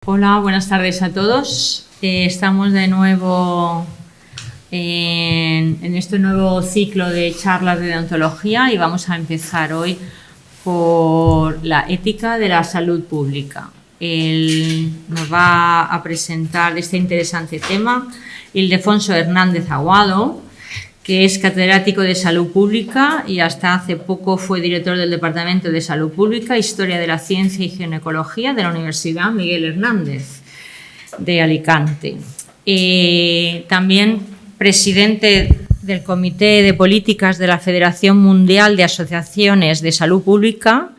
Hola, buenas tardes a todos. Estamos de nuevo en este nuevo ciclo de charlas de deontología y vamos a empezar hoy por la ética de la salud pública. Nos va a presentar este interesante tema Ildefonso Hernández Aguado, que es catedrático de Salud Pública y hasta hace poco fue director del Departamento de Salud Pública, Historia de la Ciencia y Ginecología de la Universidad Miguel Hernández de Alicante. También presidente del Comité de Políticas de la Federación Mundial de Asociaciones de Salud Pública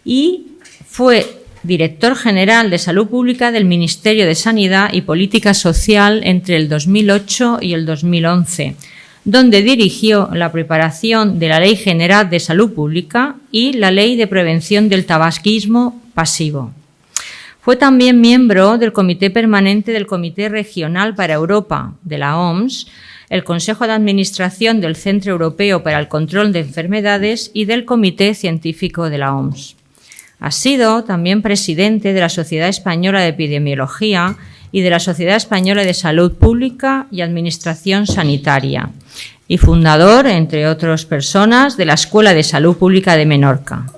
y fue director general de Salud Pública del Ministerio de Sanidad y Política Social entre el 2008 y el 2011, donde dirigió la preparación de la Ley General de Salud Pública y la Ley de Prevención del Tabaquismo Pasivo. Fue también miembro del Comité Permanente del Comité Regional para Europa de la OMS, el Consejo de Administración del Centro Europeo para el Control de Enfermedades y del Comité Científico de la OMS. Ha sido también presidente de la Sociedad Española de Epidemiología y de la Sociedad Española de Salud Pública y Administración Sanitaria, y fundador, entre otras personas, de la Escuela de Salud Pública de Menorca.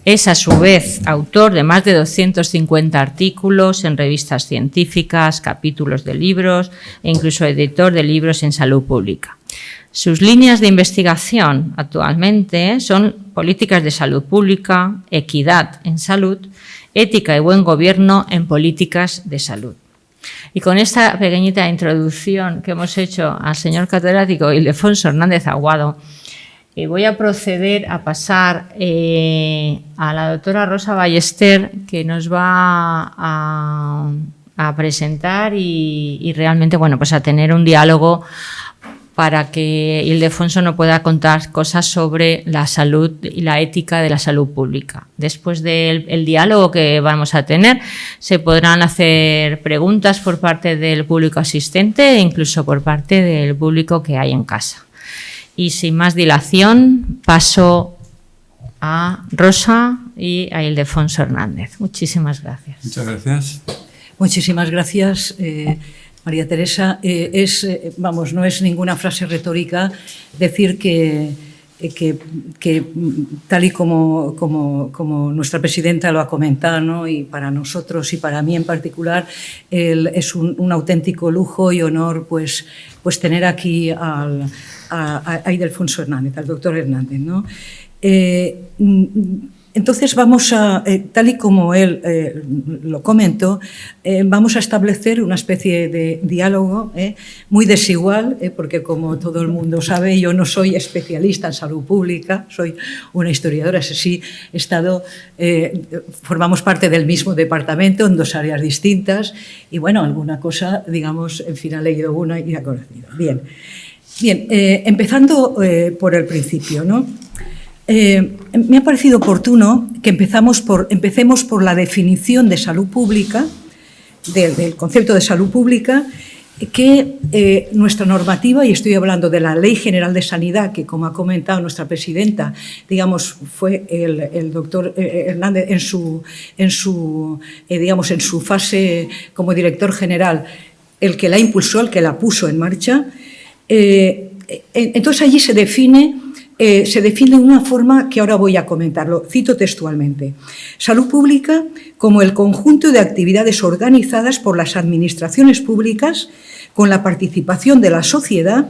Es, a su vez, autor de más de 250 artículos en revistas científicas, capítulos de libros e incluso editor de libros en salud pública. Sus líneas de investigación actualmente son políticas de salud pública, equidad en salud, ética y buen gobierno en políticas de salud. Y con esta pequeñita introducción que hemos hecho al señor catedrático Ildefonso Hernández Aguado, voy a proceder a pasar a la doctora Rosa Ballester, que nos va a presentar y realmente, bueno, pues a tener un diálogo para que Ildefonso nos pueda contar cosas sobre la salud y la ética de la salud pública. Después del diálogo que vamos a tener, se podrán hacer preguntas por parte del público asistente e incluso por parte del público que hay en casa. Y sin más dilación, paso a Rosa y a Ildefonso Hernández. Muchísimas gracias. Muchas gracias. Muchísimas gracias, María Teresa. No es ninguna frase retórica decir que tal y como nuestra presidenta lo ha comentado, ¿no? Y para nosotros y para mí en particular es un auténtico lujo y honor pues tener aquí a Ildefonso Hernández, al doctor Hernández, ¿no? Entonces vamos a, tal y como él lo comentó, vamos a establecer una especie de diálogo muy desigual, porque como todo el mundo sabe, yo no soy especialista en salud pública, soy una historiadora, sí, formamos parte del mismo departamento en dos áreas distintas y bueno, alguna cosa, digamos, en fin, ha leído una y ha conocido. Bien, empezando por el principio, ¿no? Me ha parecido oportuno que empecemos por la definición de salud pública, del concepto de salud pública, que nuestra normativa, y estoy hablando de la Ley General de Sanidad, que como ha comentado nuestra presidenta, digamos, fue el doctor Hernández en su fase como director general, el que la impulsó, el que la puso en marcha. Entonces allí se define de una forma que ahora voy a comentarlo. Cito textualmente. Salud pública como el conjunto de actividades organizadas por las administraciones públicas con la participación de la sociedad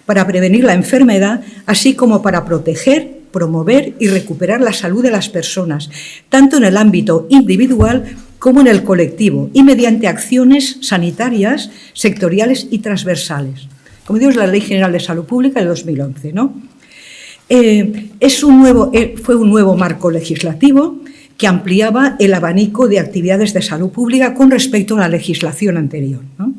para prevenir la enfermedad, así como para proteger, promover y recuperar la salud de las personas, tanto en el ámbito individual como en el colectivo y mediante acciones sanitarias, sectoriales y transversales. Como digo, es la Ley General de Salud Pública de 2011, ¿no? Fue un nuevo marco legislativo que ampliaba el abanico de actividades de salud pública con respecto a la legislación anterior, ¿no?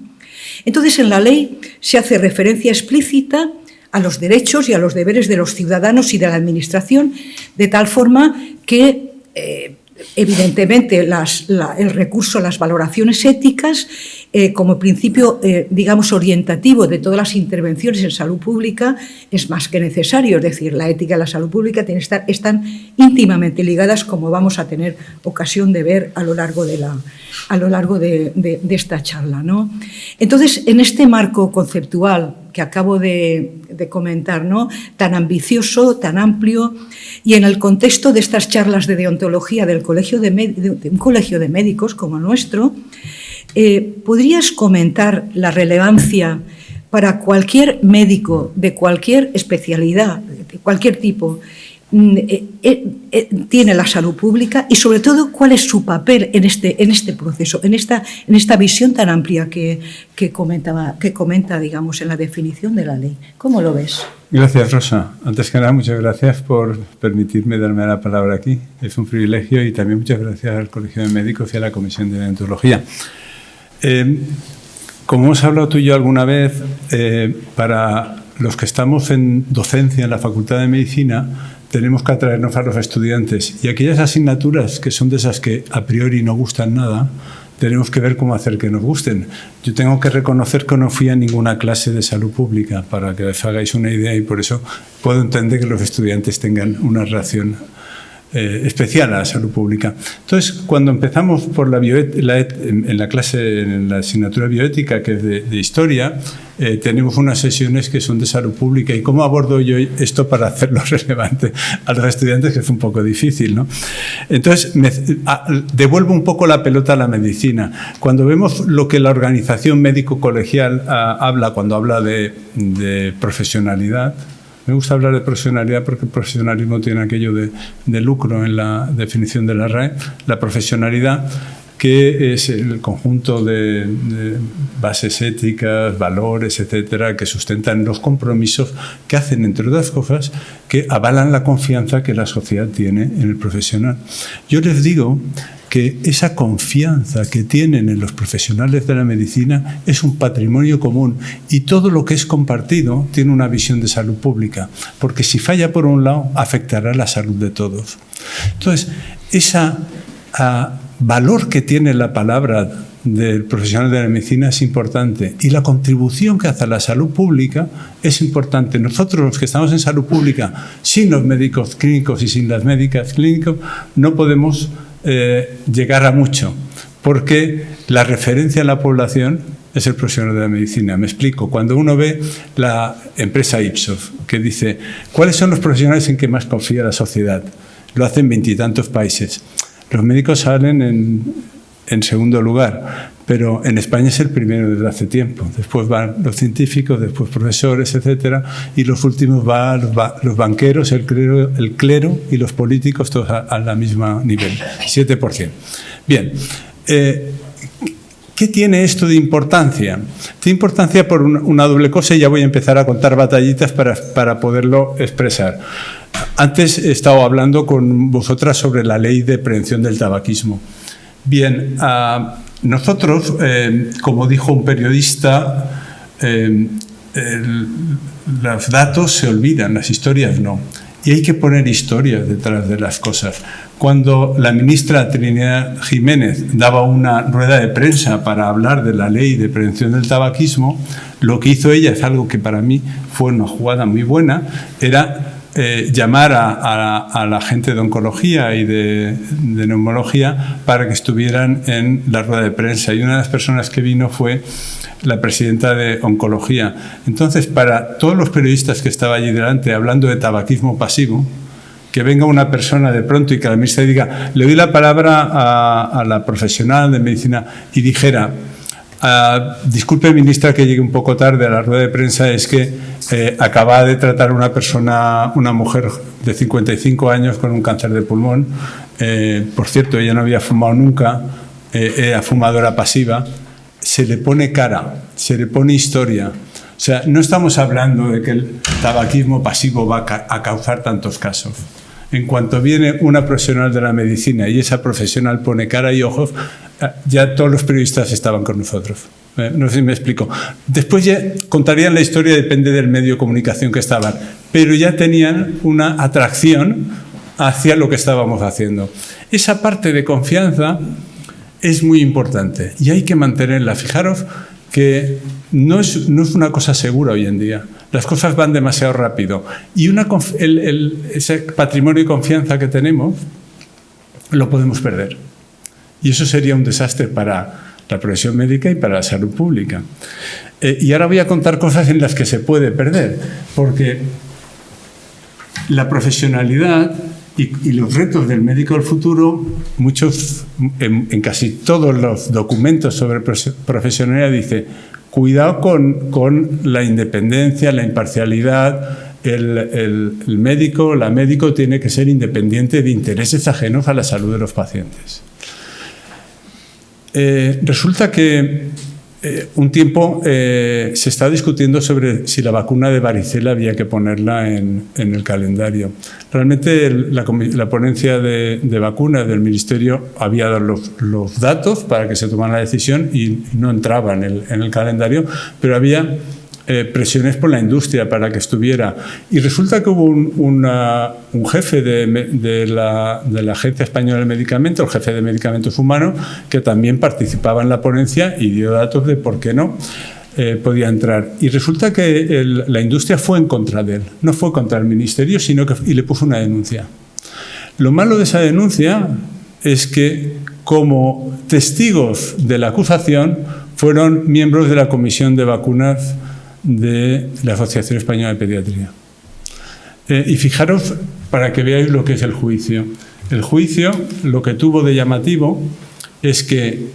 Entonces, en la ley se hace referencia explícita a los derechos y a los deberes de los ciudadanos y de la Administración, de tal forma que evidentemente, el recurso a las valoraciones éticas como principio, digamos, orientativo de todas las intervenciones en salud pública es más que necesario. Es decir, la ética y la salud pública están íntimamente ligadas, como vamos a tener ocasión de ver a lo largo de esta charla, ¿no? Entonces, en este marco conceptual que acabo de comentar, ¿no?, tan ambicioso, tan amplio, y en el contexto de estas charlas de deontología de un colegio de médicos como el nuestro, ¿podrías comentar la relevancia para cualquier médico de cualquier especialidad, de cualquier tipo, tiene la salud pública y, sobre todo, cuál es su papel en este proceso, en esta visión tan amplia que comenta, digamos, en la definición de la ley? ¿Cómo lo ves? Gracias, Rosa. Antes que nada, muchas gracias por permitirme darme la palabra aquí. Es un privilegio, y también muchas gracias al Colegio de Médicos y a la Comisión de Deontología. Como hemos hablado tú y yo alguna vez, para los que estamos en docencia en la Facultad de Medicina, tenemos que atraernos a los estudiantes, y aquellas asignaturas que son de esas que a priori no gustan nada, tenemos que ver cómo hacer que nos gusten. Yo tengo que reconocer que no fui a ninguna clase de salud pública, para que os hagáis una idea, y por eso puedo entender que los estudiantes tengan una relación especial a la salud pública. Entonces, cuando empezamos por en la asignatura bioética, que es de historia, tenemos unas sesiones que son de salud pública. ¿Y cómo abordo yo esto para hacerlo relevante a los estudiantes? Que es un poco difícil, ¿no? Entonces, devuelvo un poco la pelota a la medicina. Cuando vemos lo que la organización médico-colegial habla cuando habla de profesionalidad, me gusta hablar de profesionalidad porque el profesionalismo tiene aquello de lucro en la definición de la RAE. La profesionalidad, que es el conjunto de bases éticas, valores, etcétera, que sustentan los compromisos que hacen, entre otras cosas, que avalan la confianza que la sociedad tiene en el profesional. Yo les digo que esa confianza que tienen en los profesionales de la medicina es un patrimonio común, y todo lo que es compartido tiene una visión de salud pública, porque si falla por un lado, afectará la salud de todos. Entonces, ese valor que tiene la palabra del profesional de la medicina es importante, y la contribución que hace a la salud pública es importante. Nosotros, los que estamos en salud pública, sin los médicos clínicos y sin las médicas clínicos, no podemos llegar a mucho, porque la referencia a la población es el profesional de la medicina. Me explico. Cuando uno ve la empresa Ipsos, que dice ¿cuáles son los profesionales en que más confía la sociedad? Lo hacen 20 y tantos países. Los médicos salen en segundo lugar, pero en España es el primero desde hace tiempo. Después van los científicos, después profesores, etcétera, y los últimos van los banqueros, el clero y los políticos, todos al mismo nivel, 7%. Bien, ¿qué tiene esto de importancia? Tiene importancia por una doble cosa, y ya voy a empezar a contar batallitas para poderlo expresar. Antes he estado hablando con vosotras sobre la ley de prevención del tabaquismo. Bien, nosotros, como dijo un periodista, los datos se olvidan, las historias no. Y hay que poner historias detrás de las cosas. Cuando la ministra Trinidad Jiménez daba una rueda de prensa para hablar de la ley de prevención del tabaquismo, lo que hizo ella, es algo que para mí fue una jugada muy buena, era llamar a la gente de oncología y de neumología para que estuvieran en la rueda de prensa. Y una de las personas que vino fue la presidenta de oncología. Entonces, para todos los periodistas que estaban allí delante hablando de tabaquismo pasivo, que venga una persona de pronto y que la ministra diga, le doy la palabra a la profesional de medicina, y dijera, disculpe, ministra, que llegue un poco tarde a la rueda de prensa, es que acaba de tratar una mujer de 55 años con un cáncer de pulmón. Por cierto, ella no había fumado nunca, era fumadora pasiva. Se le pone cara, se le pone historia. O sea, no estamos hablando de que el tabaquismo pasivo va a causar tantos casos. En cuanto viene una profesional de la medicina y esa profesional pone cara y ojos, ya todos los periodistas estaban con nosotros. No sé si me explico. Después ya contarían la historia, depende del medio de comunicación que estaban, pero ya tenían una atracción hacia lo que estábamos haciendo. Esa parte de confianza es muy importante y hay que mantenerla. Fijaros que no es una cosa segura hoy en día. Las cosas van demasiado rápido y ese patrimonio de confianza que tenemos lo podemos perder. Y eso sería un desastre para la profesión médica y para la salud pública. Y ahora voy a contar cosas en las que se puede perder, porque la profesionalidad y los retos del médico del futuro, en casi todos los documentos sobre profesionalidad dice, cuidado con la independencia, la imparcialidad. El médico, la médico tiene que ser independiente de intereses ajenos a la salud de los pacientes. Resulta que un tiempo se está discutiendo sobre si la vacuna de varicela había que ponerla en el calendario. Realmente la ponencia de vacunas del Ministerio había dado los datos para que se tomara la decisión y no entraba en el calendario, pero había presiones por la industria para que estuviera. Y resulta que hubo un jefe de la Agencia Española del Medicamento, el jefe de Medicamentos Humanos, que también participaba en la ponencia y dio datos de por qué no podía entrar. Y resulta que la industria fue en contra de él, no fue contra el Ministerio, y le puso una denuncia. Lo malo de esa denuncia es que, como testigos de la acusación, fueron miembros de la Comisión de Vacunas de la Asociación Española de Pediatría. Y fijaros, para que veáis lo que es el juicio. El juicio, lo que tuvo de llamativo es que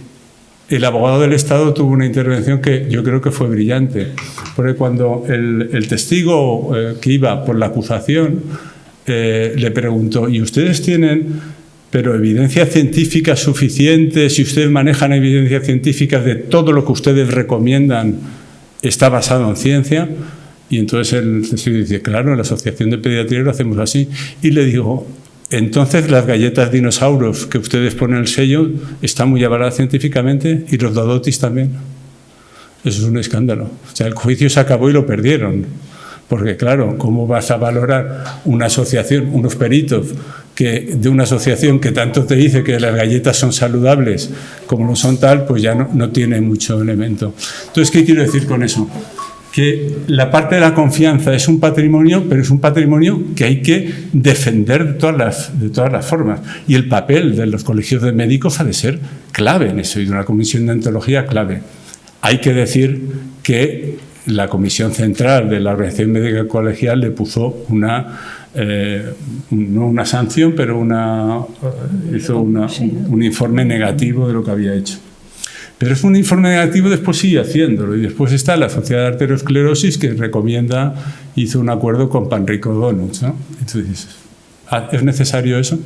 el abogado del Estado tuvo una intervención que yo creo que fue brillante, porque cuando el testigo que iba por la acusación le preguntó, ¿y ustedes tienen evidencia científica suficiente? Si ustedes manejan evidencias científicas de todo lo que ustedes recomiendan, está basado en ciencia. Y entonces el testigo dice, claro, en la Asociación de Pediatría lo hacemos así. Y le digo, entonces las galletas dinosaurios que ustedes ponen el sello están muy avaladas científicamente y los Dodotis también. Eso es un escándalo. O sea, el juicio se acabó y lo perdieron. Porque claro, ¿cómo vas a valorar una asociación, unos peritos de una asociación que tanto te dice que las galletas son saludables como no son tal? Pues ya no tiene mucho elemento. Entonces, ¿qué quiero decir con eso? Que la parte de la confianza es un patrimonio, pero es un patrimonio que hay que defender de todas las formas. Y el papel de los colegios de médicos ha de ser clave en eso, y de una comisión de ontología clave. Hay que decir que la Comisión Central de la Organización Médica Colegial le puso no una sanción, pero hizo un informe negativo de lo que había hecho. Pero es un informe negativo, después sigue haciéndolo. Y después está la Sociedad de Arteriosclerosis, que hizo un acuerdo con Panrico Donuts, ¿no? Entonces dices, ¿es necesario eso?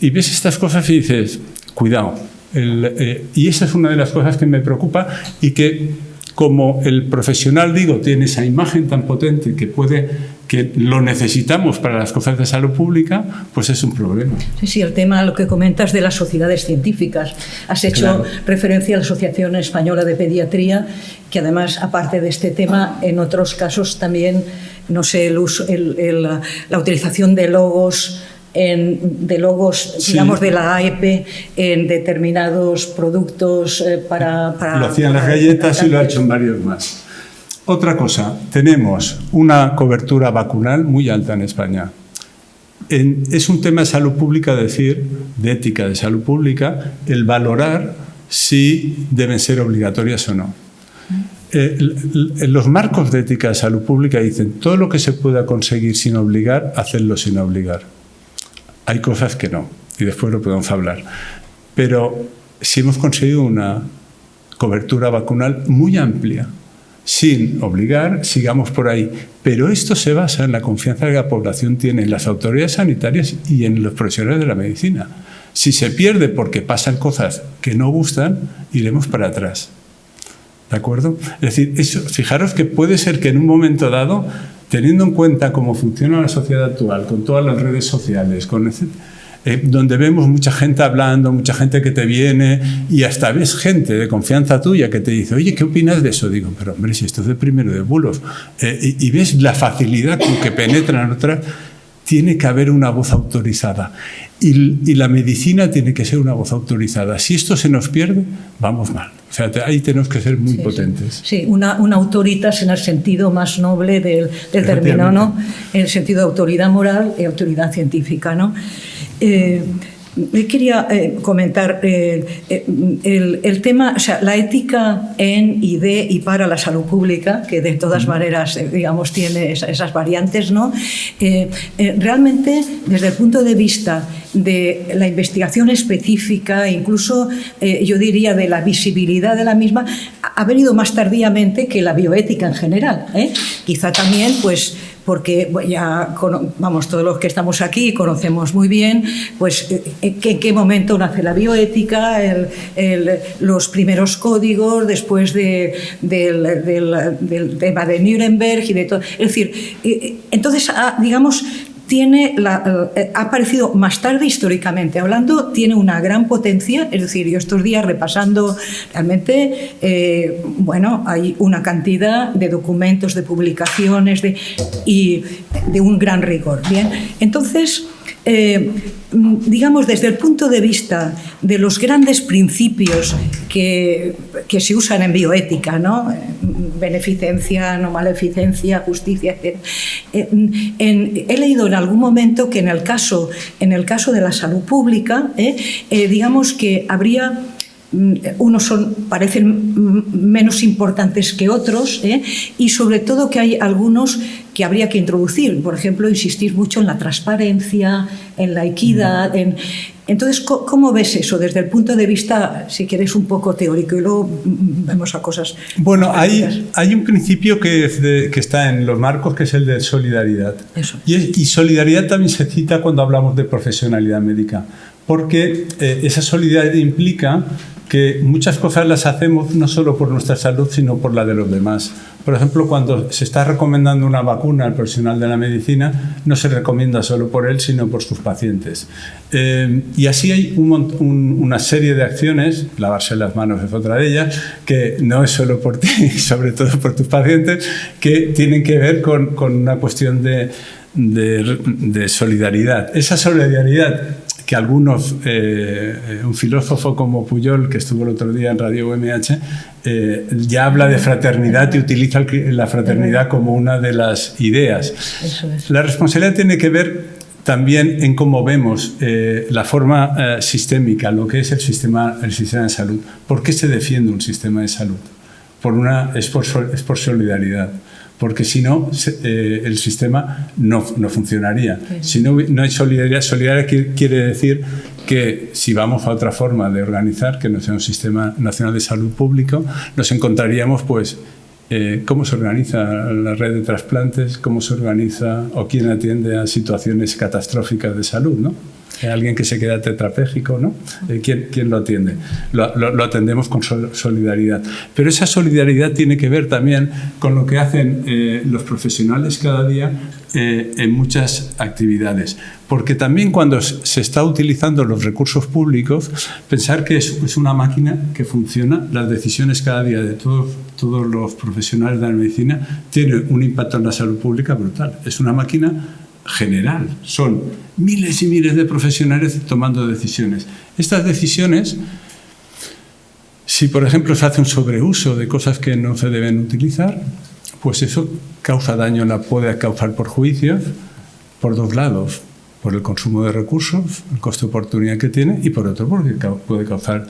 Y ves estas cosas y dices, cuidado. Y esa es una de las cosas que me preocupa, y que, como el profesional, tiene esa imagen tan potente que lo necesitamos para las cosas de salud pública, pues es un problema. Sí, el tema, lo que comentas de las sociedades científicas. Has hecho referencia a la Asociación Española de Pediatría, que además, aparte de este tema, en otros casos también, no sé, la utilización de logos, digamos, de la AEP en determinados productos para lo hacían las galletas y lo ha hecho en varios más. Otra cosa, tenemos una cobertura vacunal muy alta en España. Es un tema de salud pública, de ética de salud pública, el valorar si deben ser obligatorias o no. Los marcos de ética de salud pública dicen, todo lo que se pueda conseguir sin obligar, hacerlo sin obligar. Hay cosas que no, y después lo podemos hablar. Pero si hemos conseguido una cobertura vacunal muy amplia, sin obligar, sigamos por ahí. Pero esto se basa en la confianza que la población tiene en las autoridades sanitarias y en los profesionales de la medicina. Si se pierde porque pasan cosas que no gustan, iremos para atrás. ¿De acuerdo? Es decir, fijaros que puede ser que en un momento dado, teniendo en cuenta cómo funciona la sociedad actual, con todas las redes sociales, donde vemos mucha gente hablando, mucha gente que te viene, y hasta ves gente de confianza tuya que te dice, oye, ¿qué opinas de eso? Digo, pero hombre, si esto es de primero de bulos. Y ves la facilidad con que penetran otras. tiene que haber una voz autorizada. Y la medicina tiene que ser una voz autorizada. Si esto se nos pierde, vamos mal. O sea, ahí tenemos que ser muy potentes. Sí, una autoritas en el sentido más noble del término, ¿no? En el sentido de autoridad moral y autoridad científica, ¿no? Quería comentar el tema, o sea, la ética en y de y para la salud pública, que de todas maneras, digamos, tiene esas variantes, ¿no? Realmente, desde el punto de vista de la investigación específica, incluso yo diría de la visibilidad de la misma, ha venido más tardíamente que la bioética en general, ¿eh? Quizá también, pues, porque ya, vamos, todos los que estamos aquí conocemos muy bien, pues, en qué momento nace la bioética, los primeros códigos, después del tema de Nuremberg y de todo. Es decir, entonces, digamos, ha aparecido más tarde históricamente hablando, tiene una gran potencia, es decir, yo estos días repasando realmente, bueno, hay una cantidad de documentos, de publicaciones y de un gran rigor. Bien, entonces, digamos, desde el punto de vista de los grandes principios que se usan en bioética, ¿no? Beneficencia, no maleficencia, justicia, etc. He leído en algún momento que en el caso de la salud pública, digamos que habría unos parecen menos importantes que otros, y sobre todo que hay algunos que habría que introducir. Por ejemplo, insistir mucho en la transparencia, en la equidad. Entonces, ¿cómo ves eso desde el punto de vista, si quieres, un poco teórico? Y luego vemos a cosas. Bueno, hay un principio que está en los marcos, que es el de solidaridad. Eso. Y solidaridad también se cita cuando hablamos de profesionalidad médica, porque esa solidaridad implica que muchas cosas las hacemos no solo por nuestra salud, sino por la de los demás. Por ejemplo, cuando se está recomendando una vacuna al profesional de la medicina, no se recomienda solo por él, sino por sus pacientes. Y así hay una serie de acciones, lavarse las manos es otra de ellas, que no es solo por ti, sobre todo por tus pacientes, que tienen que ver con una cuestión de solidaridad. Esa solidaridad que algunos, un filósofo como Pujol, que estuvo el otro día en Radio UMH, ya habla de fraternidad y utiliza la fraternidad como una de las ideas. Eso es. La responsabilidad tiene que ver también en cómo vemos la forma sistémica, lo que es el sistema de salud. ¿Por qué se defiende un sistema de salud? Es por solidaridad. Porque si no, el sistema no funcionaría. Si no hay solidaridad, solidaridad quiere decir que si vamos a otra forma de organizar, que no sea un sistema nacional de salud público, nos encontraríamos, pues, cómo se organiza la red de trasplantes, cómo se organiza o quién atiende a situaciones catastróficas de salud, ¿no? Alguien que se queda tetrapléjico, ¿no? ¿Quién lo atiende? Lo atendemos con solidaridad. Pero esa solidaridad tiene que ver también con lo que hacen los profesionales cada día en muchas actividades. Porque también cuando se está utilizando los recursos públicos, pensar que es una máquina que funciona, las decisiones cada día de todos los profesionales de la medicina tienen un impacto en la salud pública brutal. Es una máquina general, son miles y miles de profesionales tomando decisiones. Estas decisiones, si por ejemplo se hace un sobreuso de cosas que no se deben utilizar, pues eso causa daño, puede causar perjuicios por dos lados, por el consumo de recursos, el coste de oportunidad que tiene, y por otro porque puede causar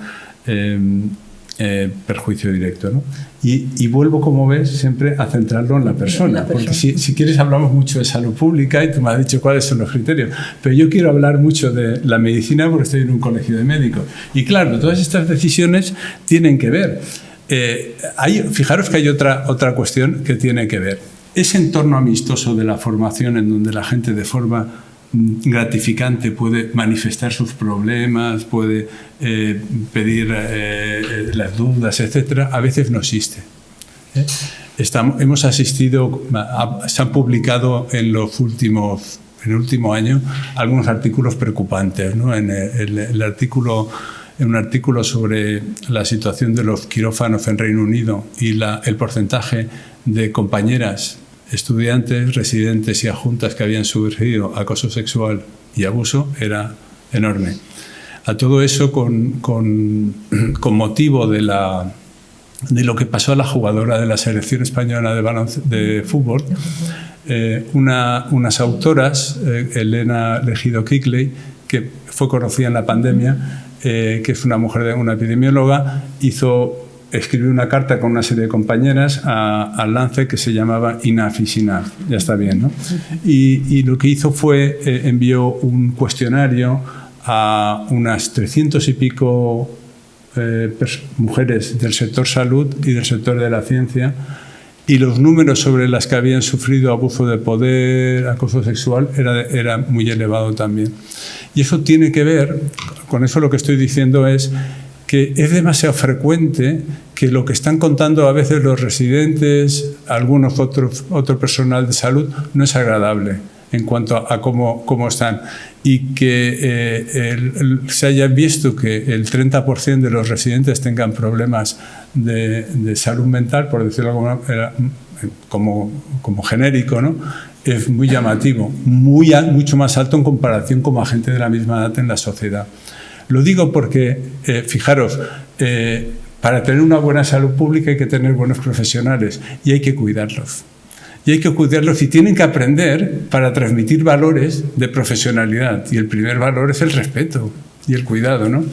perjuicio directo, ¿no? Y vuelvo, como ves, siempre a centrarlo en la persona, porque si quieres hablamos mucho de salud pública y tú me has dicho cuáles son los criterios, pero yo quiero hablar mucho de la medicina porque estoy en un colegio de médicos y claro, todas estas decisiones tienen que ver. Fijaros que hay otra cuestión que tiene que ver. Ese entorno amistoso de la formación en donde la gente de forma gratificante puede manifestar sus problemas, puede pedir las dudas, etcétera, a veces no existe. Hemos asistido, se han publicado en el último año algunos artículos preocupantes, ¿no? En un artículo sobre la situación de los quirófanos en Reino Unido y el porcentaje de compañeras estudiantes, residentes y adjuntas que habían sufrido acoso sexual y abuso era enorme. A todo eso, con motivo de lo que pasó a la jugadora de la selección española de fútbol, unas autoras, Elena Legido Kickley, que fue conocida en la pandemia, que es una mujer, una epidemióloga, escribió una carta con una serie de compañeras al Lancet que se llamaba Enough is Enough, ya está bien, ¿no? Y lo que hizo fue envió un cuestionario a unas 300 y pico mujeres del sector salud y del sector de la ciencia, y los números sobre las que habían sufrido abuso de poder, acoso sexual, era muy elevado también. Y eso tiene que ver, con eso lo que estoy diciendo es que es demasiado frecuente que lo que están contando a veces los residentes, algunos otro personal de salud, no es agradable en cuanto a cómo están. Y que se haya visto que el 30% de los residentes tengan problemas de salud mental, por decirlo como genérico, ¿no? Es muy llamativo, mucho más alto en comparación con gente de la misma edad en la sociedad. Lo digo porque, fijaros, para tener una buena salud pública hay que tener buenos profesionales y hay que cuidarlos. Y hay que cuidarlos y tienen que aprender para transmitir valores de profesionalidad. Y el primer valor es el respeto y el cuidado, ¿no?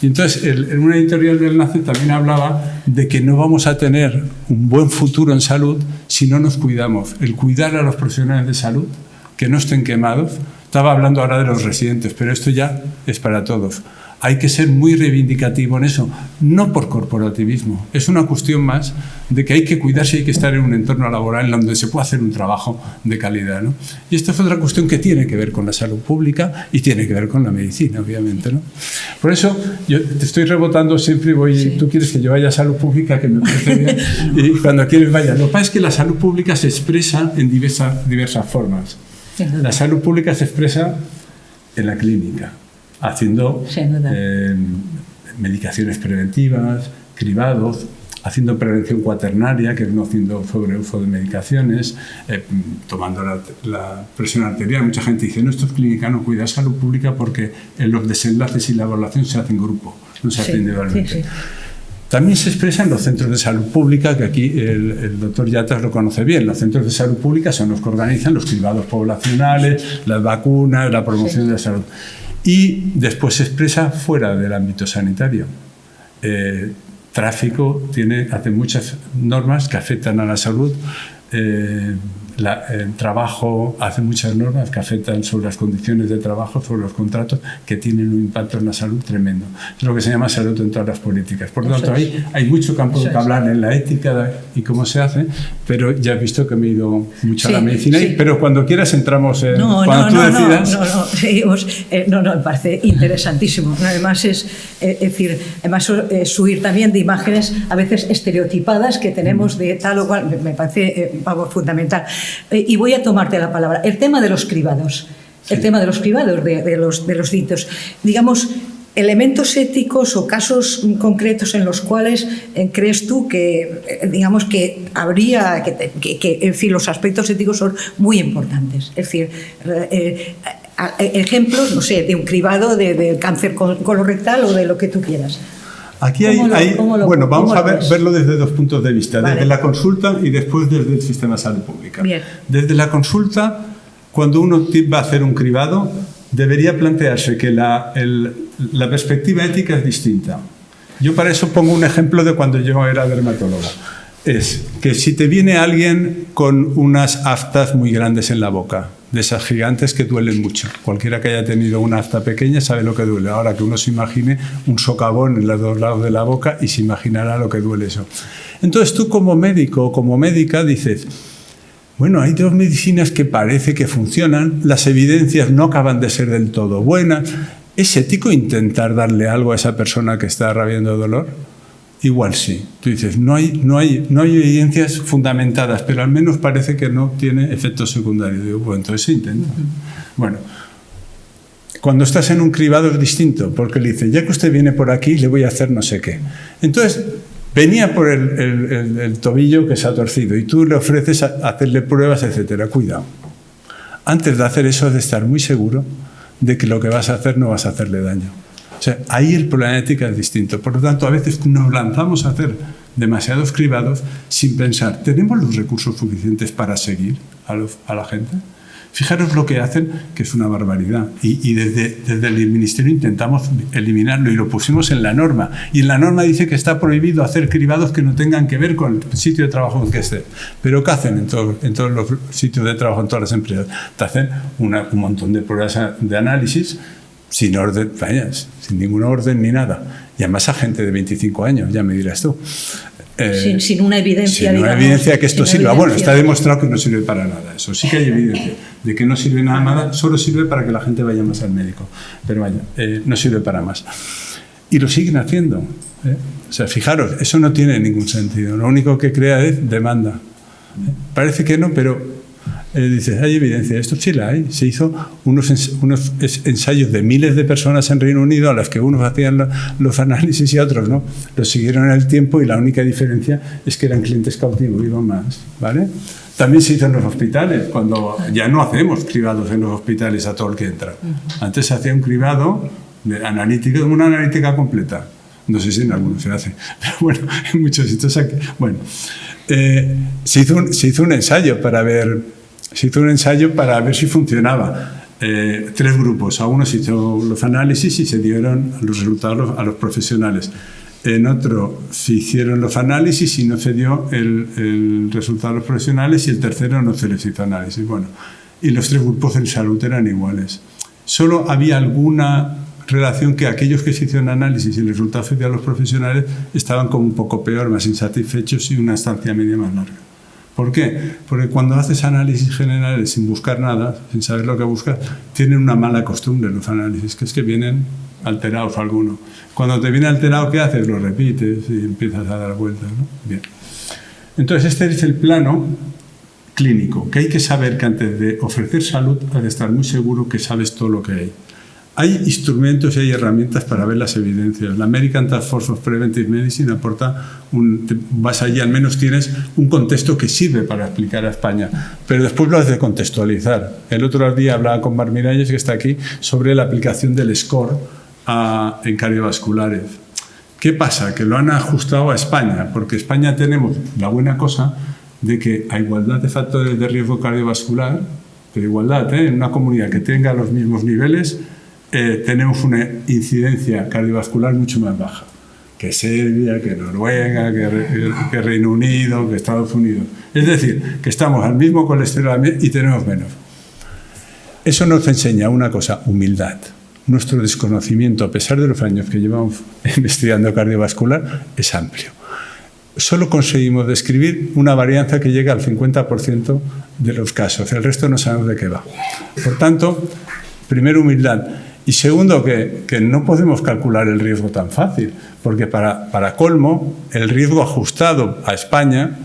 Y entonces, en una editorial del Lancet también hablaba de que no vamos a tener un buen futuro en salud si no nos cuidamos. El cuidar a los profesionales de salud, que no estén quemados. Estaba hablando ahora de los residentes, pero esto ya es para todos. Hay que ser muy reivindicativo en eso, no por corporativismo. Es una cuestión más de que hay que cuidarse y hay que estar en un entorno laboral en donde se pueda hacer un trabajo de calidad, ¿no? Y esta es otra cuestión que tiene que ver con la salud pública y tiene que ver con la medicina, obviamente, ¿no? Por eso yo te estoy rebotando siempre y sí. Tú quieres que yo vaya a salud pública, que me parece bien, y cuando quieres vaya. Lo que pasa es que la salud pública se expresa en diversas formas. La salud pública se expresa en la clínica, haciendo medicaciones preventivas, cribados, haciendo prevención cuaternaria, que es no haciendo sobreuso de medicaciones, tomando la presión arterial. Mucha gente dice, no, esto es clínica, no, cuida salud pública porque en los desenlaces y la evaluación se hace en grupo, no se hace individualmente. Sí. También se expresa en los centros de salud pública, que aquí el doctor Yatas lo conoce bien. Los centros de salud pública son los que organizan los cribados poblacionales, las vacunas, la promoción de la salud. Y después se expresa fuera del ámbito sanitario. Tráfico hace muchas normas que afectan a la salud. El trabajo hace muchas normas que afectan sobre las condiciones de trabajo, sobre los contratos, que tienen un impacto en la salud tremendo. Es lo que se llama salud en todas las políticas. Por lo tanto, hay mucho campo de que hablar en la ética y cómo se hace, pero ya he visto que me he ido mucho a la medicina, pero cuando quieras entramos en... cuando tú decidas... No, me parece interesantísimo. Además, es huir también de imágenes a veces estereotipadas que tenemos de tal o cual, me parece fundamental. Y voy a tomarte la palabra. El tema de los cribados, de los ditos, digamos, elementos éticos o casos concretos en los cuales crees tú que, digamos, que habría, en fin, los aspectos éticos son muy importantes. Es decir, ejemplos, no sé, de un cribado de cáncer colorectal o de lo que tú quieras. Aquí vamos a verlo desde dos puntos de vista, desde la consulta y después desde el sistema de salud pública. Bien. Desde la consulta, cuando uno va a hacer un cribado, debería plantearse que la perspectiva ética es distinta. Yo para eso pongo un ejemplo de cuando yo era dermatólogo. Es que si te viene alguien con unas aftas muy grandes en la boca, de esas gigantes que duelen mucho. Cualquiera que haya tenido una afta pequeña sabe lo que duele. Ahora que uno se imagine un socavón en los dos lados de la boca y se imaginará lo que duele eso. Entonces tú como médico o como médica dices, bueno, hay dos medicinas que parece que funcionan, las evidencias no acaban de ser del todo buenas. ¿Es ético intentar darle algo a esa persona que está rabiando de dolor? Igual sí. Tú dices, no hay evidencias fundamentadas, pero al menos parece que no tiene efectos secundarios. Digo, bueno, entonces se intenta. Bueno, cuando estás en un cribado es distinto, porque le dices, ya que usted viene por aquí, le voy a hacer no sé qué. Entonces, venía por el tobillo que se ha torcido y tú le ofreces hacerle pruebas, etcétera. Cuidado. Antes de hacer eso, has de estar muy seguro de que lo que vas a hacer no vas a hacerle daño. O sea, ahí el problema de ética es distinto. Por lo tanto, a veces nos lanzamos a hacer demasiados cribados sin pensar, ¿tenemos los recursos suficientes para seguir a la gente? Fijaros lo que hacen, que es una barbaridad. Y desde el Ministerio intentamos eliminarlo y lo pusimos en la norma. Y en la norma dice que está prohibido hacer cribados que no tengan que ver con el sitio de trabajo en que esté. Pero ¿qué hacen en todos los sitios de trabajo, en todas las empresas? Te hacen un montón de pruebas de análisis sin orden, vaya, sin ningún orden ni nada. Y además a gente de 25 años, ya me dirás tú. Sin una evidencia, sin una evidencia que esto sirva. Bueno, está demostrado que no sirve para nada. Eso sí que hay evidencia de que no sirve nada, solo sirve para que la gente vaya más al médico. Pero vaya, no sirve para más. Y lo siguen haciendo. O sea, fijaros, eso no tiene ningún sentido. Lo único que crea es demanda. Parece que no, pero dices, hay evidencia. Esto sí la hay. Se hizo unos ensayos de miles de personas en Reino Unido a las que unos hacían los análisis y otros no. Los siguieron en el tiempo y la única diferencia es que eran clientes cautivos, iban más, ¿vale? También se hizo en los hospitales, cuando ya no hacemos cribados en los hospitales a todo el que entra. Antes se hacía un cribado de analítica, una analítica completa. No sé si en algunos se hace, pero bueno, en muchos sitios aquí. Bueno, se hizo un ensayo para ver si funcionaba. 3 grupos. A uno se hizo los análisis y se dieron los resultados a los profesionales. En otro se hicieron los análisis y no se dio el resultado a los profesionales, y el tercero no se les hizo análisis. Bueno, y los 3 grupos de salud eran iguales. Solo había alguna relación que aquellos que se hicieron análisis y el resultado se dio a los profesionales estaban como un poco peor, más insatisfechos y una estancia media más larga. ¿Por qué? Porque cuando haces análisis generales sin buscar nada, sin saber lo que buscas, tienen una mala costumbre los análisis, que es que vienen alterados algunos. Cuando te viene alterado, ¿qué haces? Lo repites y empiezas a dar vueltas, ¿no? Bien. Entonces, este es el plano clínico, que hay que saber que antes de ofrecer salud has de estar muy seguro que sabes todo lo que hay. Hay instrumentos y hay herramientas para ver las evidencias. La American Task Force of Preventive Medicine aporta, vas allí, al menos tienes un contexto que sirve para explicar a España, pero después lo has de contextualizar. El otro día hablaba con Mar Miralles, que está aquí, sobre la aplicación del SCORE en cardiovasculares. ¿Qué pasa? Que lo han ajustado a España, porque en España tenemos la buena cosa de que a igualdad de factores de riesgo cardiovascular, pero igualdad, en una comunidad que tenga los mismos niveles, tenemos una incidencia cardiovascular mucho más baja que Serbia, que Noruega, que Reino Unido, que Estados Unidos. Es decir, que estamos al mismo colesterol y tenemos menos. Eso nos enseña una cosa, humildad. Nuestro desconocimiento, a pesar de los años que llevamos investigando cardiovascular, es amplio. Solo conseguimos describir una varianza que llega al 50% de los casos. El resto no sabemos de qué va. Por tanto, primero, humildad. Y segundo, que no podemos calcular el riesgo tan fácil, porque para colmo, el riesgo ajustado a España,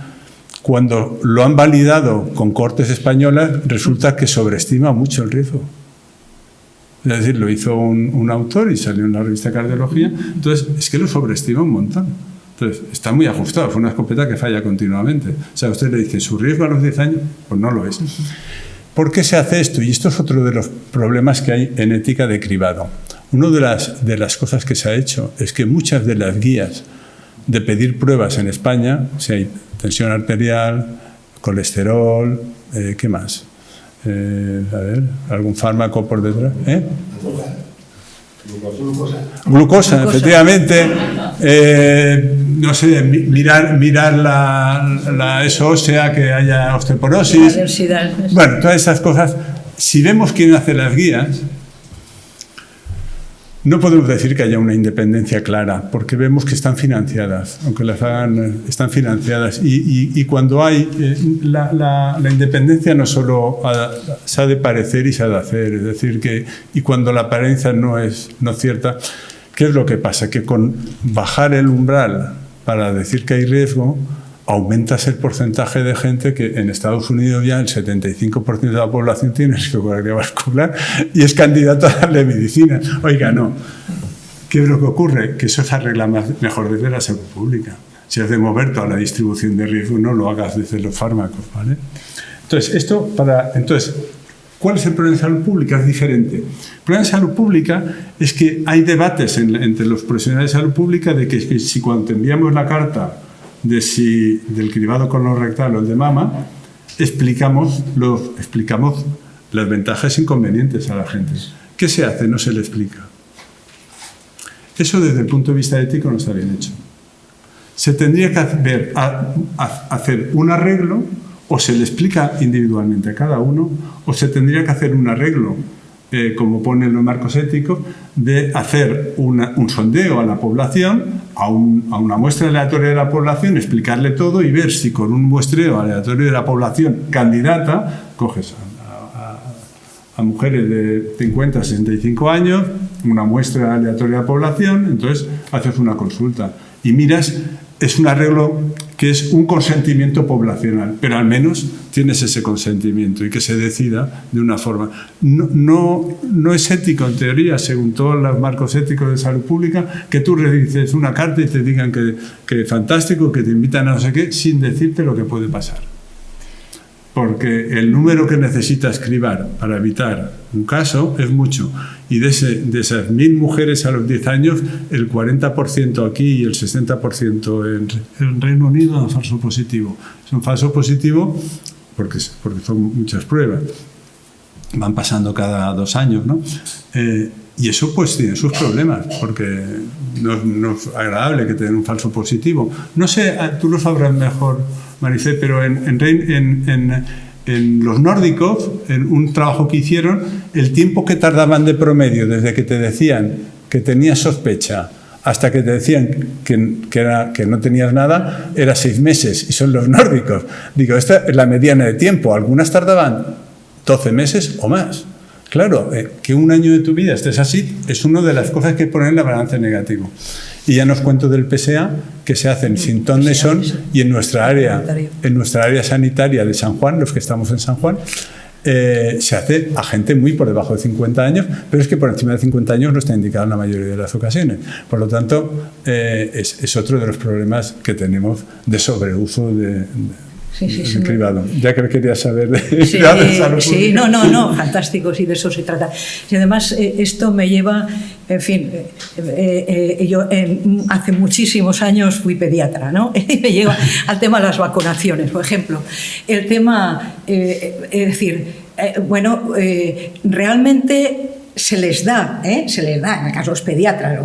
cuando lo han validado con cortes españolas, resulta que sobreestima mucho el riesgo. Es decir, lo hizo un autor y salió en la revista Cardiología, entonces es que lo sobreestima un montón. Entonces, está muy ajustado, fue una escopeta que falla continuamente. O sea, usted le dice, ¿su riesgo a los 10 años? Pues no lo es. ¿Por qué se hace esto? Y esto es otro de los problemas que hay en ética de cribado. Una de las cosas que se ha hecho es que muchas de las guías de pedir pruebas en España, si hay tensión arterial, colesterol, ¿qué más? A ver, ¿algún fármaco por detrás? Glucosa, efectivamente. No sé, mirar la eso ósea, que haya osteoporosis. Bueno, todas esas cosas. Si vemos quién hace las guías, no podemos decir que haya una independencia clara, porque vemos que están financiadas, aunque las hagan, están financiadas. Y cuando hay la independencia no solo se ha de parecer y se ha de hacer, es decir, y cuando la apariencia no es cierta, ¿qué es lo que pasa? Que con bajar el umbral para decir que hay riesgo, aumentas el porcentaje de gente que en Estados Unidos ya el 75% de la población tiene riesgo cardiovascular y es candidato a darle medicina. Oiga, no. ¿Qué es lo que ocurre? Que eso se arregla mejor desde la salud pública. Si has de mover toda la distribución de riesgo, no lo hagas desde los fármacos, ¿vale? Entonces, ¿cuál es el problema de salud pública? Es diferente. El problema de salud pública es que hay debates entre los profesionales de salud pública de que si cuando te enviamos la carta del cribado colorectal o el de mama, explicamos las ventajas e inconvenientes a la gente. ¿Qué se hace? No se le explica. Eso desde el punto de vista ético no está bien hecho. Se tendría que hacer un arreglo, o se le explica individualmente a cada uno, o se tendría que hacer un arreglo, como ponen los marcos éticos, de hacer un sondeo a la población, a una muestra aleatoria de la población, explicarle todo y ver si con un muestreo aleatorio de la población candidata, coges a mujeres de 50 a 65 años, una muestra aleatoria de la población, entonces haces una consulta y miras, es un arreglo que es un consentimiento poblacional, pero al menos tienes ese consentimiento y que se decida de una forma. No es ético, en teoría, según todos los marcos éticos de salud pública, que tú redices una carta y te digan que fantástico, que te invitan a no sé qué, sin decirte lo que puede pasar. Porque el número que necesitas cribar para evitar un caso es mucho. Y de esas 1.000 mujeres a los 10 años, el 40% aquí y el 60% en Reino Unido es falso positivo. Es un falso positivo porque son muchas pruebas. Van pasando cada 2 años, ¿no? Y eso pues tiene sus problemas, porque no es agradable que te den un falso positivo. No sé, tú lo sabrás mejor, Maricé, pero en los nórdicos, en un trabajo que hicieron, el tiempo que tardaban de promedio desde que te decían que tenías sospecha hasta que te decían que no tenías nada, era 6 meses, y son los nórdicos. Digo, esta es la mediana de tiempo. Algunas tardaban 12 meses o más. Claro, que un año de tu vida estés así es una de las cosas que ponen en la balanza negativo. Y ya nos cuento del PSA, que se hace en Sinton-Nesson y en nuestra área sanitaria de San Juan, los que estamos en San Juan, se hace a gente muy por debajo de 50 años, pero es que por encima de 50 años no está indicado en la mayoría de las ocasiones. Por lo tanto, es otro de los problemas que tenemos de sobreuso de privado. Ya que quería saber de salud. Sí, no, fantástico, sí, de eso se trata. Y además, esto me lleva, en fin, yo hace muchísimos años fui pediatra, ¿no? Y me lleva al tema de las vacunaciones, por ejemplo. El tema, es decir, realmente se les da, en el caso de los pediatras,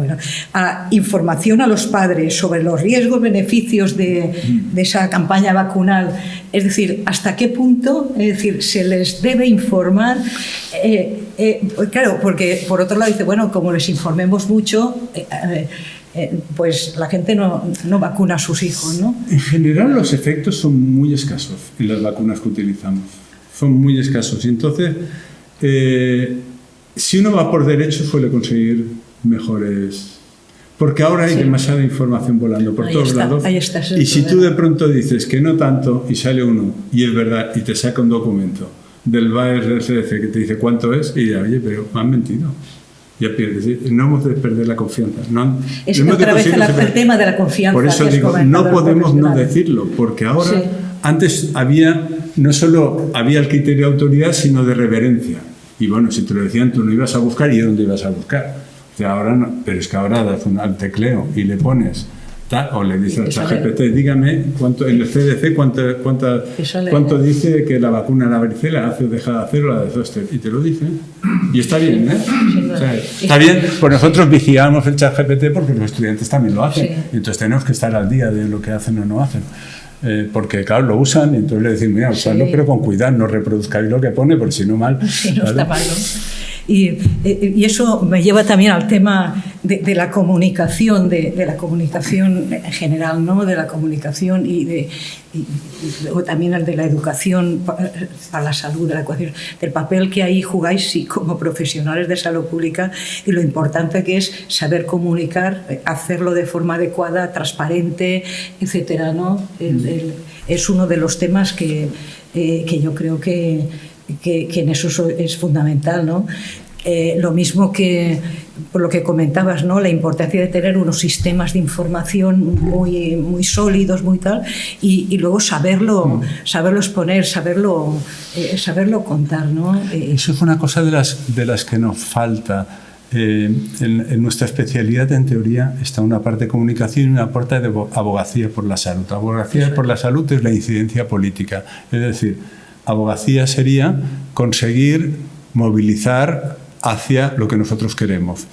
información a los padres sobre los riesgos, beneficios de esa campaña vacunal. Es decir, hasta qué punto, se les debe informar. Claro, porque por otro lado dice, bueno, como les informemos mucho, pues la gente no vacuna a sus hijos, ¿no? En general los efectos son muy escasos en las vacunas que utilizamos. Son muy escasos. Y entonces, si uno va por derecho, suele conseguir mejores. Porque ahora hay demasiada información volando por todos lados. Y si tú de pronto dices que no tanto y sale uno, y es verdad, y te saca un documento del BAER-CDC que te dice cuánto es, y dirá, oye, pero me han mentido. Ya pierdes. No hemos de perder la confianza. Es otra vez el tema de la confianza. Por eso digo, no podemos no decirlo, porque ahora, antes no solo había el criterio de autoridad, sino de reverencia. Y bueno, si te lo decían, tú no ibas a buscar, ¿y dónde ibas a buscar? O sea, ahora no, pero es que ahora das un tecleo y le pones o le dices al ChatGPT, dígame cuánto en el CDC cuánto dice que la vacuna de la varicela hace o deja de hacer o la de Zoster, y te lo dice. Y está bien, ¿eh? O sea, está bien, pues nosotros vigilamos el ChatGPT porque los estudiantes también lo hacen. Y entonces tenemos que estar al día de lo que hacen o no hacen. Porque claro, lo usan y entonces le decimos, mira, usadlo pero con cuidado, no reproduzcáis lo que pone, porque si no mal. Sí, no está mal, ¿no? Y eso me lleva también al tema de la comunicación, de la comunicación en general, ¿no? De la comunicación y luego también el de la educación para la salud, de la educación, del papel que ahí jugáis como profesionales de salud pública y lo importante que es saber comunicar, hacerlo de forma adecuada, transparente, etcétera, ¿no? Es uno de los temas que yo creo que en eso es fundamental, ¿no? Lo mismo que por lo que comentabas, ¿no? La importancia de tener unos sistemas de información muy sólidos, muy tal, y luego saberlo exponer, saberlo contar, ¿no? Eso es una cosa de las que nos falta. En nuestra especialidad, en teoría, está una parte de comunicación y una parte de abogacía por la salud. Abogacía por la salud es la incidencia política. Es decir, abogacía sería conseguir movilizar hacia lo que nosotros queremos.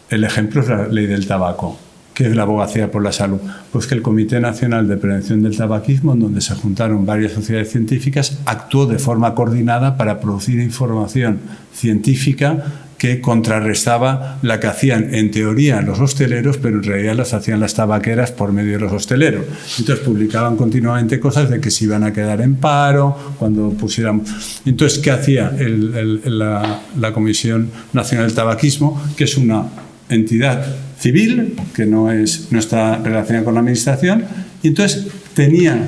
El ejemplo es la ley del tabaco. ¿Qué es la abogacía por la salud? Pues que el Comité Nacional de Prevención del Tabaquismo, en donde se juntaron varias sociedades científicas, actuó de forma coordinada para producir información científica que contrarrestaba la que hacían en teoría los hosteleros, pero en realidad las hacían las tabaqueras por medio de los hosteleros. Entonces publicaban continuamente cosas de que se iban a quedar en paro, cuando pusieran... Entonces, ¿qué hacía la Comisión Nacional del Tabaquismo? Que es una entidad civil, que no está relacionada con la administración, y entonces tenía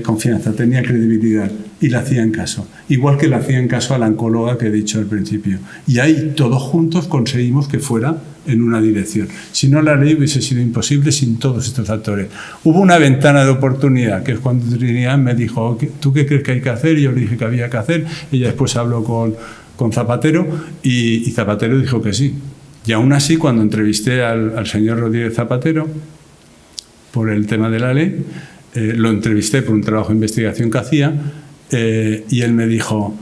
confianza, tenía credibilidad y le hacían caso. Igual que le hacían caso a la oncóloga que he dicho al principio. Y ahí todos juntos conseguimos que fuera en una dirección. Si no, la ley hubiese sido imposible sin todos estos actores. Hubo una ventana de oportunidad, que es cuando Trinidad me dijo, ¿tú qué crees que hay que hacer? Y yo le dije que había que hacer. Ella después habló con Zapatero y Zapatero dijo que sí. Y aún así, cuando entrevisté al señor Rodríguez Zapatero por el tema de la ley, lo entrevisté por un trabajo de investigación que hacía, y él me dijo,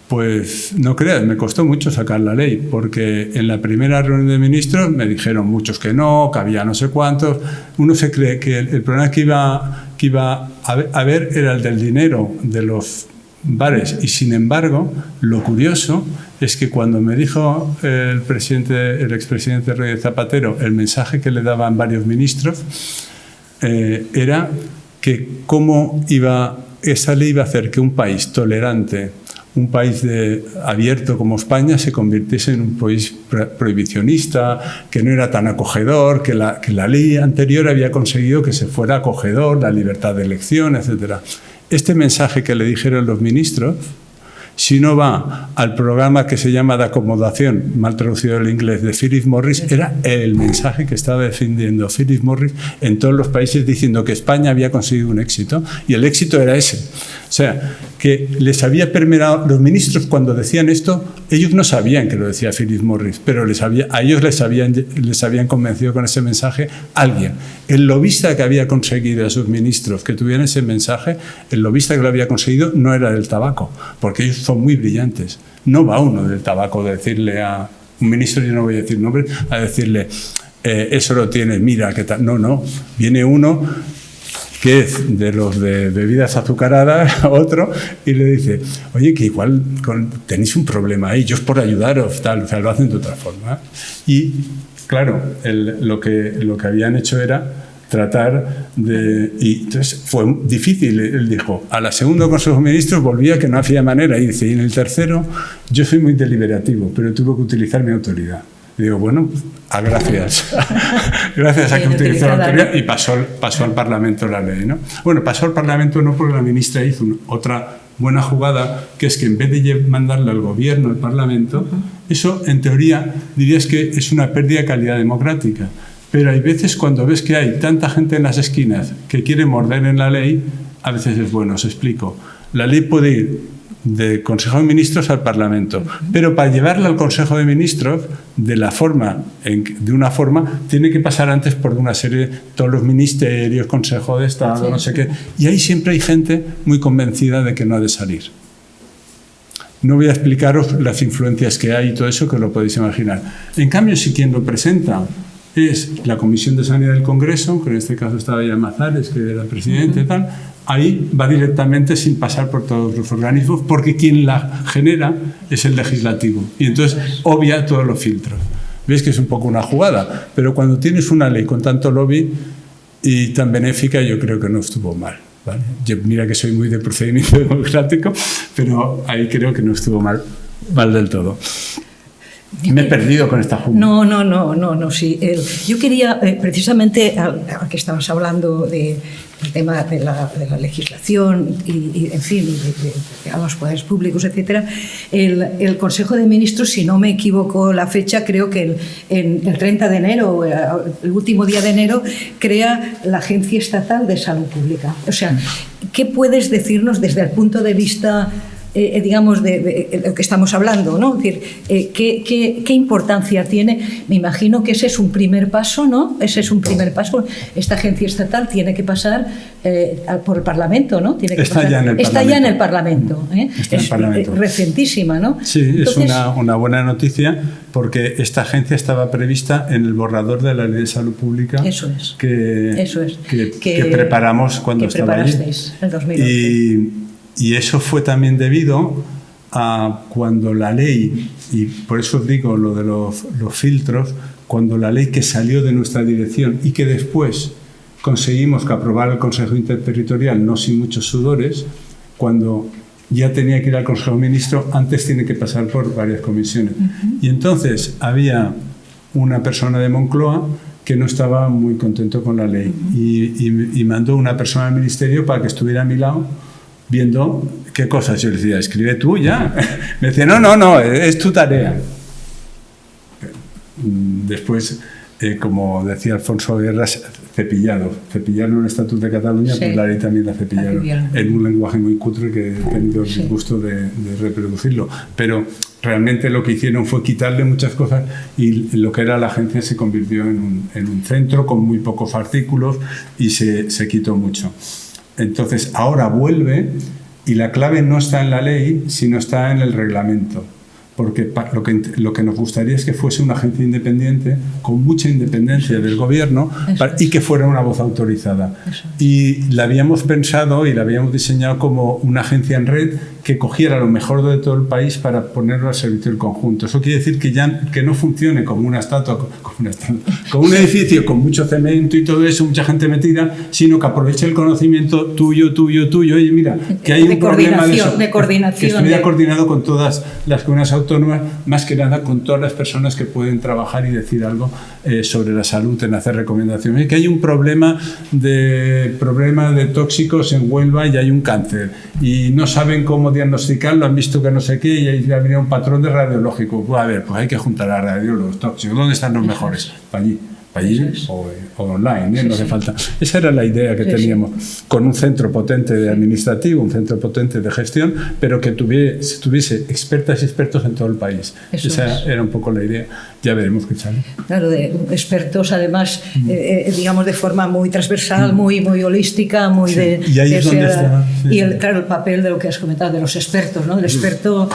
pues no creas, me costó mucho sacar la ley, porque en la primera reunión de ministros me dijeron muchos que no, que había no sé cuántos. Uno se cree que el problema que iba a haber era el del dinero de los bares, y sin embargo, lo curioso es que cuando me dijo el expresidente Rodríguez Zapatero el mensaje que le daban varios ministros, era que esa ley iba a hacer que un país tolerante, un país abierto como España, se convirtiese en un país prohibicionista, que no era tan acogedor, que la ley anterior había conseguido que se fuera acogedor, la libertad de elección, etc. Este mensaje que le dijeron los ministros, si no va al programa que se llama de acomodación, mal traducido del inglés, de Philip Morris, era el mensaje que estaba defendiendo Philip Morris en todos los países, diciendo que España había conseguido un éxito, y el éxito era ese. O sea, que les había permeado, los ministros cuando decían esto, ellos no sabían que lo decía Philip Morris, pero a ellos les habían convencido con ese mensaje alguien. El lobista que había conseguido a sus ministros que tuvieran ese mensaje, el lobista que lo había conseguido no era del tabaco, porque ellos son muy brillantes. No va uno del tabaco a decirle a un ministro, yo no voy a decir nombre, a decirle, eso lo tienes, mira, qué tal. No, viene uno que es de los de bebidas azucaradas, otro, y le dice, oye, que igual tenéis un problema ahí, yo es por ayudaros, tal, o sea, lo hacen de otra forma. Y claro, lo que habían hecho era tratar de... Y entonces fue difícil. Él dijo, a la segunda Consejo de Ministros volvía que no hacía manera, y dice, y en el tercero yo soy muy deliberativo, pero tuve que utilizar mi autoridad. Y digo, bueno, gracias. Gracias a que utilizó la autoridad, y pasó al Parlamento la ley, ¿no? Bueno, pasó al Parlamento no porque la ministra hizo otra buena jugada, que es que en vez de mandarle al gobierno, al Parlamento, eso en teoría dirías que es una pérdida de calidad democrática. Pero hay veces cuando ves que hay tanta gente en las esquinas que quiere morder en la ley, a veces es bueno, os explico. La ley puede ir de Consejo de Ministros al Parlamento, pero para llevarla al Consejo de Ministros de una forma tiene que pasar antes por una serie, todos los ministerios, Consejo de Estado, no sé qué, y ahí siempre hay gente muy convencida de que no ha de salir. No voy a explicaros las influencias que hay y todo eso, que lo podéis imaginar. En cambio, si quien lo presenta es la Comisión de Sanidad del Congreso, que en este caso estaba ya Mazares, que era presidente y tal, ahí va directamente sin pasar por todos los organismos, porque quien la genera es el legislativo, y entonces obvia todos los filtros. Veis que es un poco una jugada, pero cuando tienes una ley con tanto lobby y tan benéfica, yo creo que no estuvo mal, ¿vale? Yo, mira que soy muy de procedimiento democrático, pero ahí creo que no estuvo mal del todo. Me he perdido con esta junta. No, sí. Yo quería, precisamente, ahora que estabas hablando del tema de la legislación y en fin, de los poderes públicos, etcétera, el Consejo de Ministros, si no me equivoco la fecha, creo que el 30 de enero, el último día de enero, crea la Agencia Estatal de Salud Pública. O sea, ¿qué puedes decirnos desde el punto de vista digamos, de lo que estamos hablando, ¿no? Es decir, ¿qué importancia tiene? Me imagino que ese es un primer paso, ¿no? Ese es un primer paso. Esta agencia estatal tiene que pasar por el Parlamento, ¿no? Tiene que está ya en el Parlamento. Está en el Parlamento. Es recentísima, ¿no? Sí, entonces, es una buena noticia, porque esta agencia estaba prevista en el borrador de la Ley de Salud Pública. Eso es. Que preparamos cuando estaba allí. En 2011. Y eso fue también debido a cuando la ley, y por eso os digo lo de los filtros, cuando la ley que salió de nuestra dirección y que después conseguimos que aprobara el Consejo Interterritorial, no sin muchos sudores, cuando ya tenía que ir al Consejo de Ministros, antes tiene que pasar por varias comisiones. Y entonces había una persona de Moncloa que no estaba muy contento con la ley y mandó una persona al ministerio para que estuviera a mi lado viendo qué cosas. Yo le decía, escribe tú ya. Me decía, no, es tu tarea. Después, como decía Alfonso Guerras, cepillaron el Estatut de Cataluña, sí, pues la ley también la cepillaron en un lenguaje muy cutre que he tenido el gusto de reproducirlo. Pero realmente lo que hicieron fue quitarle muchas cosas y lo que era la agencia se convirtió en un centro con muy pocos artículos y se quitó mucho. Entonces, ahora vuelve y la clave no está en la ley, sino está en el reglamento. Porque lo que nos gustaría es que fuese una agencia independiente, con mucha independencia del gobierno, y que fuera una voz autorizada. Y la habíamos pensado y la habíamos diseñado como una agencia en red que cogiera lo mejor de todo el país para ponerlo al servicio del conjunto. Eso quiere decir que no funcione como una estatua, como un edificio con mucho cemento y todo eso, mucha gente metida, sino que aproveche el conocimiento tuyo. Oye, mira, que hay un problema de coordinación, que estuviera coordinado con todas las comunidades autónomas, más que nada con todas las personas que pueden trabajar y decir algo sobre la salud, en hacer recomendaciones. Que hay un problema de tóxicos en Huelva y hay un cáncer y no saben cómo diagnosticarlo, han visto que no sé qué y ahí habría un patrón de radiológico. Pues a ver, pues hay que juntar a radiólogos tóxicos. ¿Dónde están los mejores? Para allí o online, no hace falta. Esa era la idea que teníamos, con un centro potente de administrativo, un centro potente de gestión, pero que tuviese expertas y expertos en todo el país. Esa era un poco la idea. Ya veremos qué sale. Claro, de expertos, además, digamos, de forma muy transversal, muy holística, muy de... Y ahí es donde está. Y claro, el papel de lo que has comentado, de los expertos, ¿no? El experto...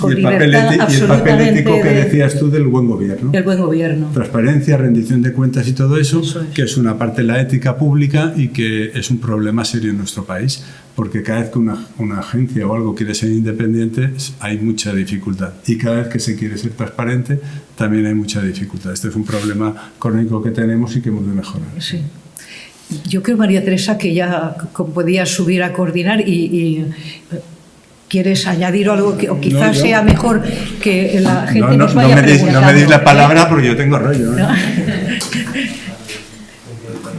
Y el papel ético que decías tú del buen gobierno. El buen gobierno. Transparencia, rendición de cuentas y todo eso que es una parte de la ética pública y que es un problema serio en nuestro país, porque cada vez que una agencia o algo quiere ser independiente hay mucha dificultad. Y cada vez que se quiere ser transparente también hay mucha dificultad. Este es un problema crónico que tenemos y que hemos de mejorar. Sí. Yo creo, María Teresa, que ya podías subir a coordinar y ¿quieres añadir algo o quizás sea mejor que la gente nos vaya preguntando? No me deis la palabra porque yo tengo rollo. ¿No?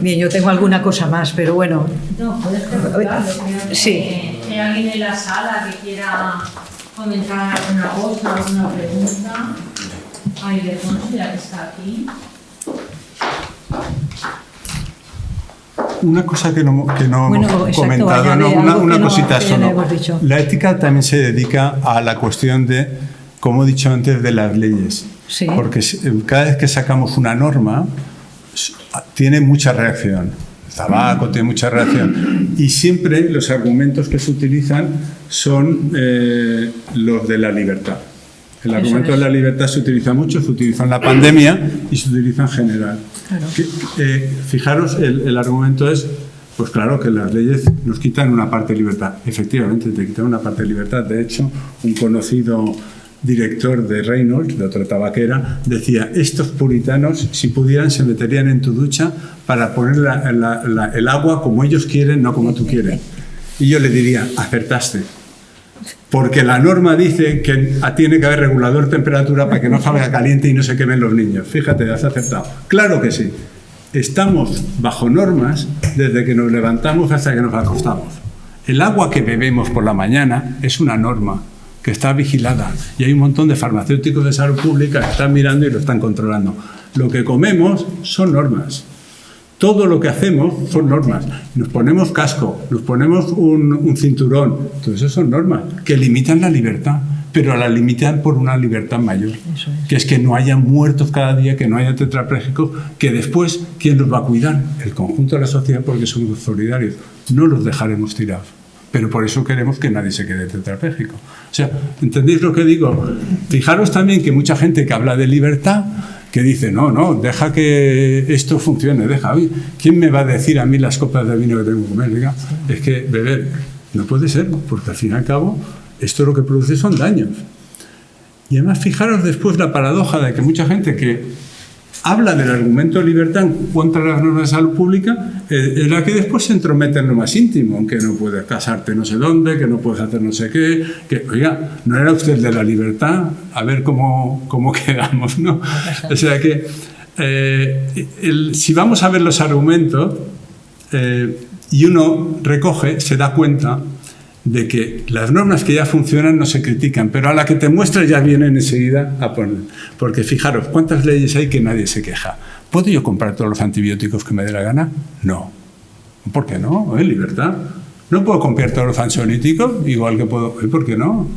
Bien, yo tengo alguna cosa más, pero bueno. No, puedes preguntar. Sí. ¿Hay alguien en la sala que quiera comentar alguna cosa, alguna pregunta? Ay, Ildefonso, ya que está aquí. Una cosa que no hemos comentado, una cosita solo. La ética también se dedica a la cuestión de, como he dicho antes, de las leyes. Sí. Porque cada vez que sacamos una norma, tiene mucha reacción. El tabaco tiene mucha reacción. Y siempre los argumentos que se utilizan son los de la libertad. El argumento de la libertad se utiliza mucho, se utiliza en la pandemia y se utiliza en general. Claro. Fijaros, el argumento es, pues claro, que las leyes nos quitan una parte de libertad. Efectivamente, te quitan una parte de libertad. De hecho, un conocido director de Reynolds, de otra tabaquera, decía, estos puritanos, si pudieran, se meterían en tu ducha para poner el agua como ellos quieren, no como tú quieres. Y yo le diría, acertaste. Porque la norma dice que tiene que haber regulador de temperatura para que no salga caliente y no se quemen los niños. Fíjate, has aceptado. Claro que sí. Estamos bajo normas desde que nos levantamos hasta que nos acostamos. El agua que bebemos por la mañana es una norma que está vigilada y hay un montón de farmacéuticos de salud pública que están mirando y lo están controlando. Lo que comemos son normas. Todo lo que hacemos son normas. Nos ponemos casco, nos ponemos un cinturón. Todo eso son normas que limitan la libertad, pero la limitan por una libertad mayor. Eso es. Que es que no haya muertos cada día, que no haya tetraplégicos, que después, ¿quién los va a cuidar? El conjunto de la sociedad, porque somos solidarios. No los dejaremos tirados. Pero por eso queremos que nadie se quede tetrapléjico. O sea, ¿entendéis lo que digo? Fijaros también que mucha gente que habla de libertad, que dice, no, deja que esto funcione, deja. ¿Quién me va a decir a mí las copas de vino que tengo que comer? Diga, es que beber no puede ser, porque al fin y al cabo esto lo que produce son daños. Y además fijaros después la paradoja de que mucha gente que habla del argumento de libertad contra las normas de salud pública es la que después se entromete en lo más íntimo, aunque no puedes casarte no sé dónde, que no puedes hacer no sé qué, que, oiga, ¿no era usted de la libertad? A ver cómo quedamos, ¿no? O sea que si vamos a ver los argumentos y uno recoge, se da cuenta de que las normas que ya funcionan no se critican, pero a la que te muestras ya vienen enseguida a poner. Porque fijaros, ¿cuántas leyes hay que nadie se queja? ¿Puedo yo comprar todos los antibióticos que me dé la gana? No. ¿Por qué no? Libertad. ¿No puedo comprar todos los ansiolíticos? Igual que puedo. ¿Por qué no?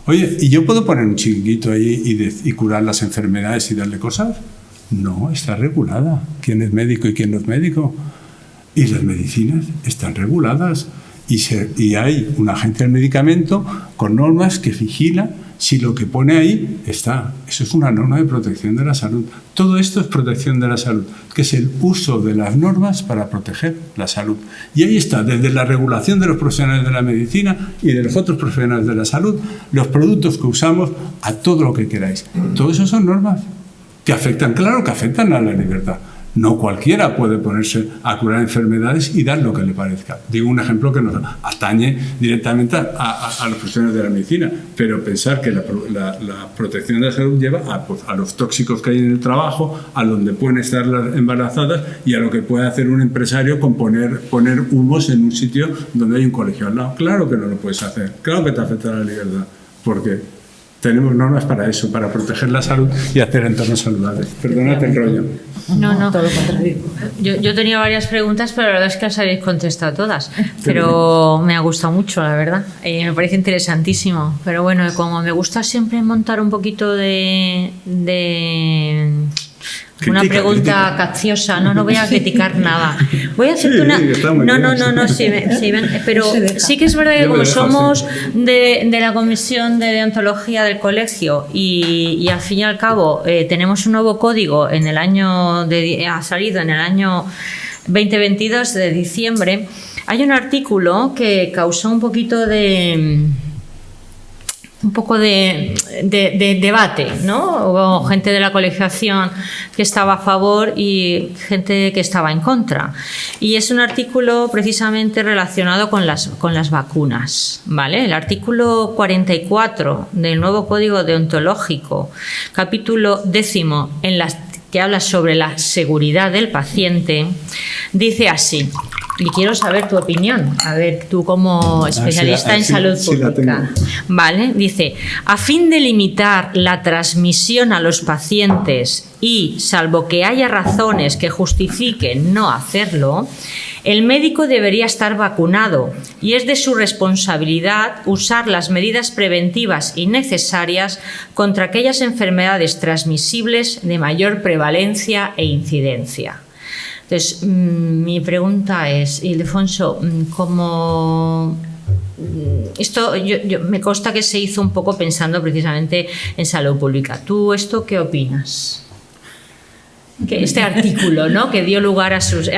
Oye, ¿y yo puedo poner un chiringuito ahí y curar las enfermedades y darle cosas? No, está regulada. ¿Quién es médico y quién no es médico? Y las medicinas están reguladas. Y hay una agencia del medicamento con normas que vigila si lo que pone ahí está. Eso es una norma de protección de la salud. Todo esto es protección de la salud, que es el uso de las normas para proteger la salud. Y ahí está, desde la regulación de los profesionales de la medicina y de los otros profesionales de la salud, los productos que usamos, a todo lo que queráis. Todo eso son normas que afectan, claro que afectan a la libertad. No cualquiera puede ponerse a curar enfermedades y dar lo que le parezca. Digo un ejemplo que nos atañe directamente a los profesionales de la medicina, pero pensar que la protección de la salud lleva a los tóxicos que hay en el trabajo, a donde pueden estar las embarazadas y a lo que puede hacer un empresario con poner humos en un sitio donde hay un colegio al lado. Claro que no lo puedes hacer, claro que te afecta la libertad, porque tenemos normas para eso, para proteger la salud y hacer entornos saludables. Perdónate el rollo. No. Todo lo contrario. Yo tenía varias preguntas, pero la verdad es que las habéis contestado todas. Pero me ha gustado mucho, la verdad. Me parece interesantísimo. Pero bueno, como me gusta siempre montar un poquito de una pregunta capciosa, no voy a criticar nada. Voy a hacerte una... No, sí, pero sí que es verdad que como somos de la comisión de deontología del colegio y al fin y al cabo tenemos un nuevo código en el año ha salido en el año 2022 de diciembre, hay un artículo que causó un poquito de debate, ¿no? Hubo gente de la colegiación que estaba a favor y gente que estaba en contra. Y es un artículo precisamente relacionado con las vacunas, ¿vale? El artículo 44 del nuevo Código Deontológico, capítulo 10, que habla sobre la seguridad del paciente, dice así. Y quiero saber tu opinión, a ver, tú como especialista en salud pública. Vale, dice, a fin de limitar la transmisión a los pacientes y, salvo que haya razones que justifiquen no hacerlo, el médico debería estar vacunado y es de su responsabilidad usar las medidas preventivas y necesarias contra aquellas enfermedades transmisibles de mayor prevalencia e incidencia. Entonces, mi pregunta es, Ildefonso, ¿cómo esto me consta que se hizo un poco pensando precisamente en salud pública? ¿Tú esto qué opinas? Que este artículo, ¿no?, que dio lugar a sus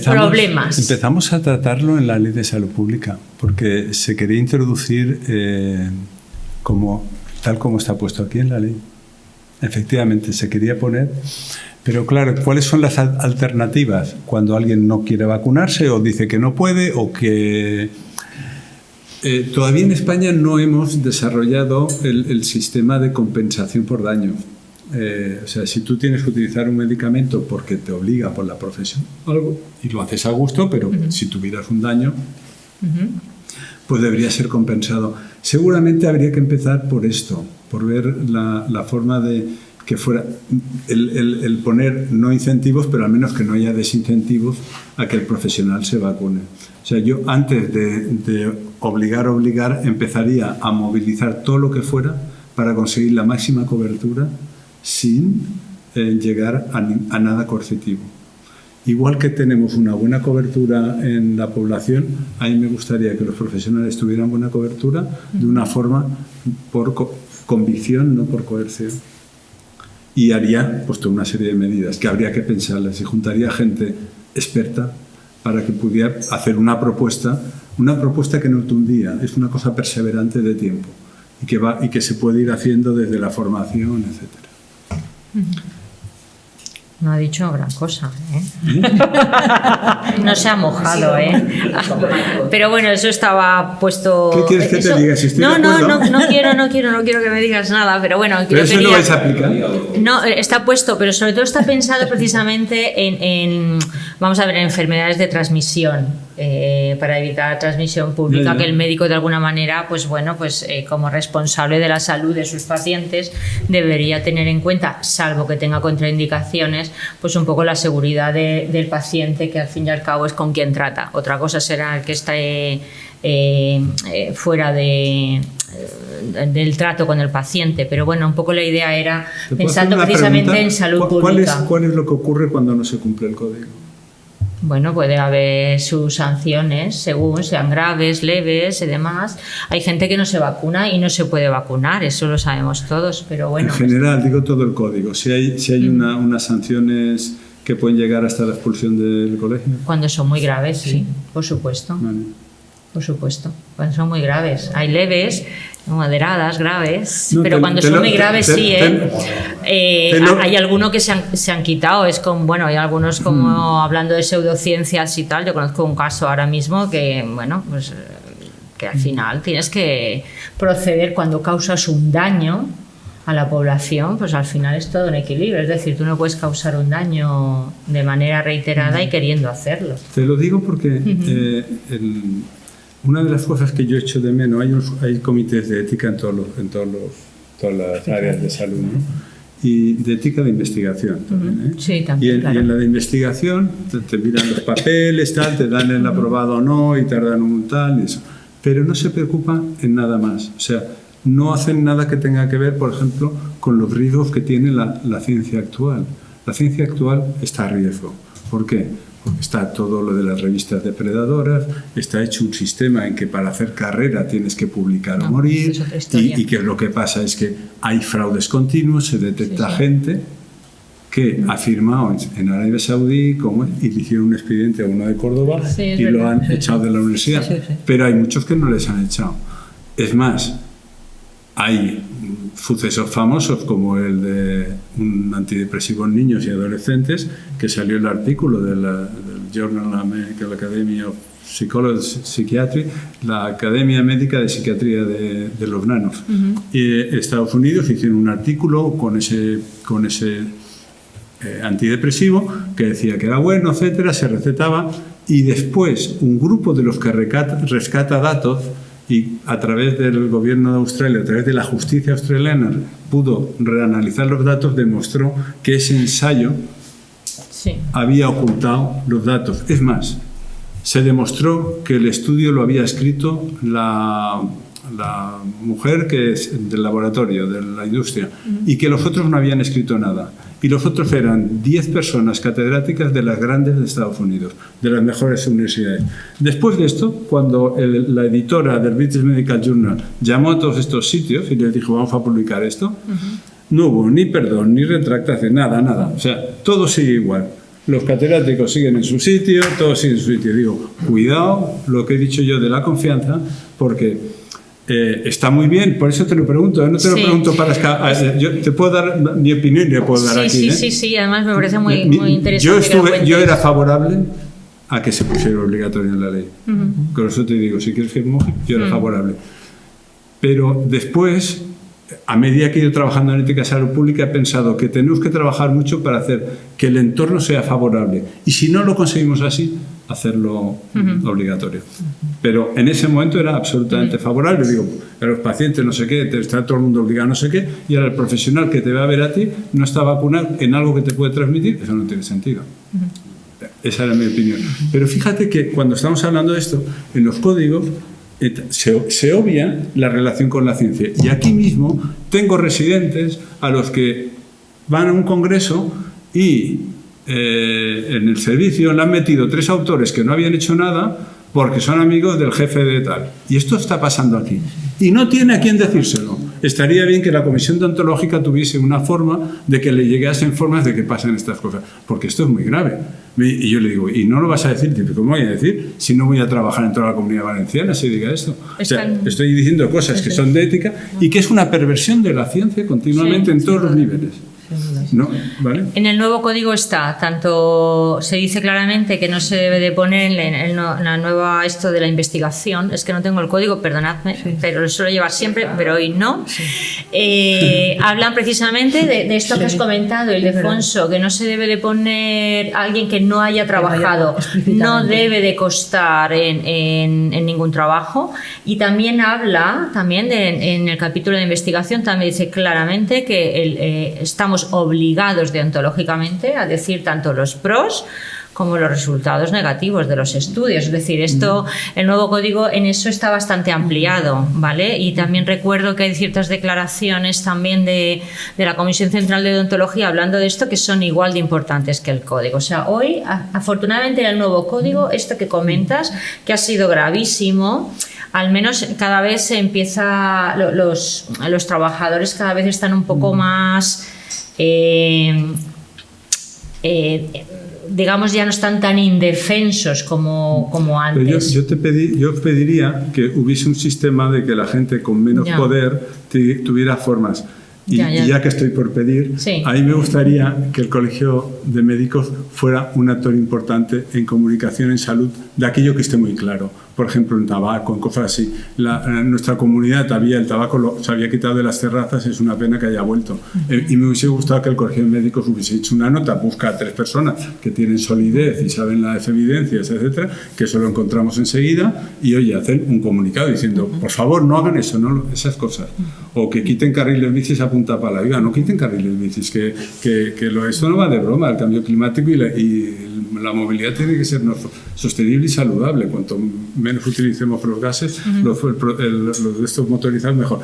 problemas. Empezamos a tratarlo en la Ley de Salud Pública, porque se quería introducir tal como está puesto aquí en la ley. Efectivamente, se quería poner... Pero claro, ¿cuáles son las alternativas cuando alguien no quiere vacunarse o dice que no puede o que... Todavía en España no hemos desarrollado el sistema de compensación por daño. O sea, si tú tienes que utilizar un medicamento porque te obliga por la profesión o algo, y lo haces a gusto, pero si tuvieras un daño, pues debería ser compensado. Seguramente habría que empezar por esto, por ver la forma de que fuera el poner no incentivos, pero al menos que no haya desincentivos a que el profesional se vacune. O sea, yo antes de obligar, empezaría a movilizar todo lo que fuera para conseguir la máxima cobertura sin llegar a nada coercitivo. Igual que tenemos una buena cobertura en la población, a mí me gustaría que los profesionales tuvieran buena cobertura de una forma por convicción, no por coerción. Y haría pues toda una serie de medidas que habría que pensarlas y juntaría gente experta para que pudiera hacer una propuesta que no es de un día, es una cosa perseverante de tiempo y que se puede ir haciendo desde la formación, etcétera. No ha dicho gran cosa, ¿eh? No se ha mojado, ¿eh? Pero bueno, eso estaba puesto... ¿Qué quieres que te diga? Si estoy de acuerdo. No quiero que me digas nada, pero bueno... Pero eso no vais a aplicar. No, está puesto, pero sobre todo está pensado precisamente en vamos a ver, en enfermedades de transmisión. Para evitar transmisión pública, que el médico de alguna manera, pues bueno, pues como responsable de la salud de sus pacientes debería tener en cuenta, salvo que tenga contraindicaciones, pues un poco la seguridad del paciente, que al fin y al cabo es con quien trata. Otra cosa será el que esté fuera del trato con el paciente, pero bueno, un poco la idea era pensando precisamente en salud pública. ¿Cuál es lo que ocurre cuando no se cumple el código? Bueno, puede haber sus sanciones según sean graves, leves y demás. Hay gente que no se vacuna y no se puede vacunar, eso lo sabemos todos, pero bueno. En general, digo todo el código. Si hay unas sanciones que pueden llegar hasta la expulsión del colegio. Cuando son muy graves, sí, por supuesto. Vale. Por supuesto, cuando son muy graves. Hay leves, moderadas, graves, pero cuando son muy graves sí, hay algunos que se han quitado. Es como, bueno, hay algunos como hablando de pseudociencias y tal. Yo conozco un caso ahora mismo que, bueno, pues que al final tienes que proceder cuando causas un daño a la población, pues al final es todo un equilibrio. Es decir, tú no puedes causar un daño de manera reiterada y queriendo hacerlo. Te lo digo porque una de las cosas que yo echo de menos, hay comités de ética en todas las áreas de salud, ¿no? Y de ética de investigación también, ¿eh? Sí, también, y en la de investigación te miran los papeles, tal, te dan el aprobado o no y tardan un tal y eso. Pero no se preocupan en nada más. O sea, no hacen nada que tenga que ver, por ejemplo, con los riesgos que tiene la ciencia actual. La ciencia actual está a riesgo. ¿Por qué? Porque está todo lo de las revistas depredadoras, está hecho un sistema en que para hacer carrera tienes que publicar o morir, y que lo que pasa es que hay fraudes continuos, se detecta gente que ha firmado en Arabia Saudí y le hicieron un expediente a uno de Córdoba y lo han echado de la universidad, pero hay muchos que no les han echado. Es más, hay sucesos famosos como el de un antidepresivo en niños y adolescentes, que salió el artículo del Journal American Academy of Psychiatry, la Academia Médica de Psiquiatría de los Nanos. Y Estados Unidos hicieron un artículo con ese antidepresivo que decía que era bueno, etcétera, se recetaba, y después un grupo de los que rescata datos, y a través del gobierno de Australia, a través de la justicia australiana, pudo reanalizar los datos, demostró que ese ensayo había ocultado los datos. Es más, se demostró que el estudio lo había escrito la mujer que es del laboratorio, de la industria, y que los otros no habían escrito nada. Y los otros eran 10 personas catedráticas de las grandes de Estados Unidos, de las mejores universidades. Después de esto, cuando la editora del British Medical Journal llamó a todos estos sitios y les dijo, vamos a publicar esto, no hubo ni perdón, ni retractación, nada. O sea, todo sigue igual. Los catedráticos siguen en su sitio, todos siguen en su sitio. Digo, cuidado lo que he dicho yo de la confianza, porque está muy bien, por eso te lo pregunto, no te lo pregunto para yo te puedo dar mi opinión y le puedo dar aquí. Sí, además me parece muy interesante. Yo era favorable a que se pusiera obligatorio en la ley. Con eso te digo, si quieres que moje, yo era favorable. Pero después, a medida que he ido trabajando en ética de salud pública, he pensado que tenemos que trabajar mucho para hacer que el entorno sea favorable. Y si no lo conseguimos así, hacerlo obligatorio. Pero en ese momento era absolutamente favorable. Digo, a los pacientes no sé qué, está todo el mundo obligado no sé qué, y ahora el profesional que te va a ver a ti no está vacunado en algo que te puede transmitir, eso no tiene sentido. Esa era mi opinión. Pero fíjate que cuando estamos hablando de esto, en los códigos se obvia la relación con la ciencia. Y aquí mismo tengo residentes a los que van a un congreso y en el servicio le han metido 3 autores que no habían hecho nada porque son amigos del jefe de tal. Y esto está pasando aquí. Y no tiene a quién decírselo. Estaría bien que la comisión deontológica tuviese una forma de que le llegasen formas de que pasen estas cosas. Porque esto es muy grave. Y yo le digo, ¿y no lo vas a decir? ¿Cómo voy a decir? Si no voy a trabajar en toda la Comunidad Valenciana, si diga esto. O sea, estoy diciendo cosas que son de ética y que es una perversión de la ciencia continuamente en todos los niveles. ¿No? ¿Vale? En el nuevo código está, tanto se dice claramente que no se debe de poner en la nueva esto de la investigación, es que no tengo el código, perdonadme, pero lo suelo llevar siempre, pero hoy no. Hablan precisamente de esto que has comentado, Ildefonso, que no se debe de poner a alguien que no haya trabajado, no debe de constar en ningún trabajo, y también habla, en el capítulo de investigación también dice claramente que estamos obligados deontológicamente a decir tanto los pros como los resultados negativos de los estudios. Es decir, esto, el nuevo código en eso está bastante ampliado, ¿vale? Y también recuerdo que hay ciertas declaraciones también de la Comisión Central de Deontología hablando de esto que son igual de importantes que el código. O sea, hoy, afortunadamente en el nuevo código, esto que comentas, que ha sido gravísimo, al menos cada vez se empieza, los trabajadores cada vez están un poco más... digamos, ya no están tan indefensos como antes. Yo pediría que hubiese un sistema de que la gente con menos poder tuviera formas. Y ya que estoy por pedir, a mí me gustaría que el Colegio de Médicos fuera un actor importante en comunicación en salud de aquello que esté muy claro. Por ejemplo, en tabaco, en cosas así. En nuestra comunidad todavía el tabaco se había quitado de las terrazas, es una pena que haya vuelto. Y me hubiese gustado que el Colegio de Médicos hubiese hecho una nota, busca a 3 personas que tienen solidez y saben las evidencias, etcétera, que eso lo encontramos enseguida, y oye, hacen un comunicado diciendo, por favor, no hagan eso, no esas cosas. O que quiten carriles bicis a punta pala. Oiga, no quiten carriles bicis, esto no va de broma, el cambio climático y la movilidad tiene que ser sostenible y saludable. Cuanto menos utilicemos los gases, los de estos motorizados, mejor.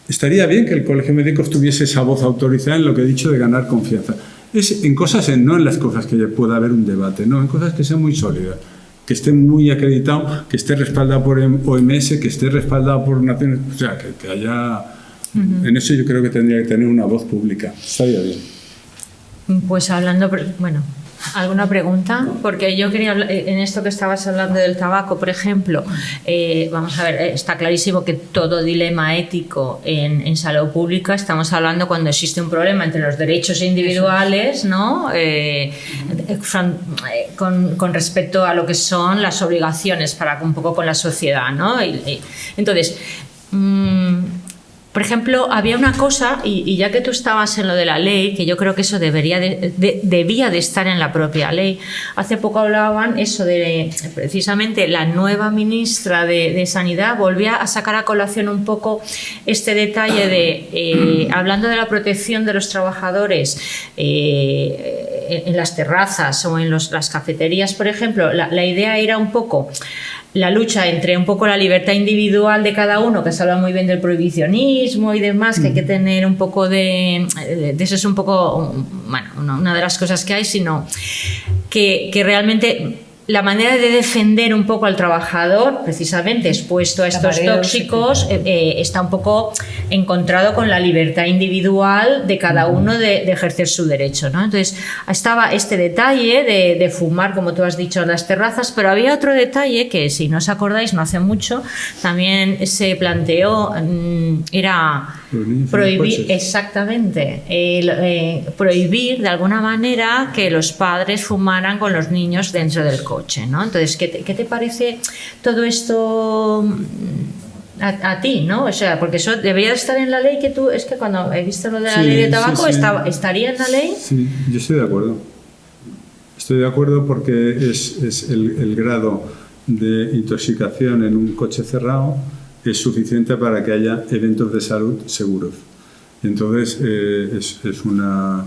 Estaría bien que el Colegio de Médicos tuviese esa voz autorizada en lo que he dicho de ganar confianza. Es en cosas, no en las cosas que pueda haber un debate, no, en cosas que sean muy sólidas, que esté muy acreditado, que esté respaldado por OMS, que esté respaldado por Naciones, o sea, que haya... En eso yo creo que tendría que tener una voz pública. Estaría bien. Pues hablando, bueno, ¿alguna pregunta? Porque yo quería hablar, en esto que estabas hablando del tabaco, por ejemplo, vamos a ver, está clarísimo que todo dilema ético en salud pública, estamos hablando cuando existe un problema entre los derechos individuales, ¿no? Con respecto a lo que son las obligaciones para un poco con la sociedad, ¿no? Entonces, por ejemplo, había una cosa, y ya que tú estabas en lo de la ley, que yo creo que eso debía de estar en la propia ley. Hace poco hablaban eso de, precisamente, la nueva ministra de Sanidad volvía a sacar a colación un poco este detalle de, hablando de la protección de los trabajadores en las terrazas o en las cafeterías, por ejemplo, la idea era un poco... la lucha entre un poco la libertad individual de cada uno, que se habla muy bien del prohibicionismo y demás, que hay que tener un poco de eso, es un poco, bueno, una de las cosas que hay, sino que realmente la manera de defender un poco al trabajador, precisamente expuesto a estos tóxicos, está un poco encontrado con la libertad individual de cada uno de ejercer su derecho, ¿no? Entonces, estaba este detalle de fumar, como tú has dicho, en las terrazas, pero había otro detalle que, si no os acordáis, no hace mucho, también se planteó, era Prohibir, exactamente, prohibir de alguna manera que los padres fumaran con los niños dentro del coche, ¿no? Entonces, ¿qué te parece todo esto a ti, ¿no? O sea, porque eso debería estar en la ley, que tú, es que cuando he visto lo de la ley de tabaco, ¿estaría en la ley? Sí, yo estoy de acuerdo. Estoy de acuerdo porque es el grado de intoxicación en un coche cerrado es suficiente para que haya eventos de salud seguros. Entonces, es una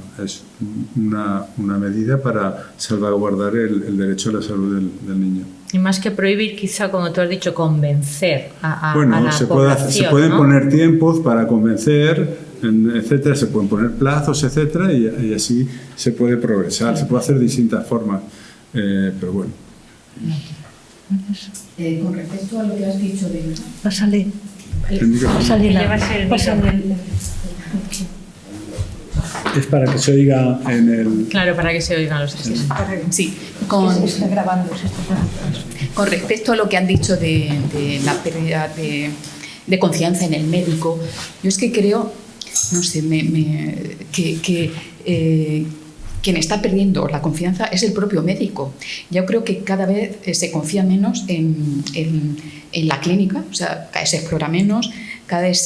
medida para salvaguardar el derecho a la salud del niño. Y más que prohibir, quizá, como tú has dicho, convencer a la población, se pueden ¿no? poner tiempos para convencer, etcétera, se pueden poner plazos, etcétera, y así se puede progresar, se puede hacer de distintas formas, pero bueno. Con respecto a lo que has dicho de... Pásale. Es para que se oiga en el... Claro, para que se oigan los tres. Sí, Se está grabando. con respecto a lo que han dicho de la pérdida de confianza en el médico, yo es que creo, no sé, que quien está perdiendo la confianza es el propio médico. Yo creo que cada vez se confía menos en la clínica, o sea, cada vez se explora menos, cada vez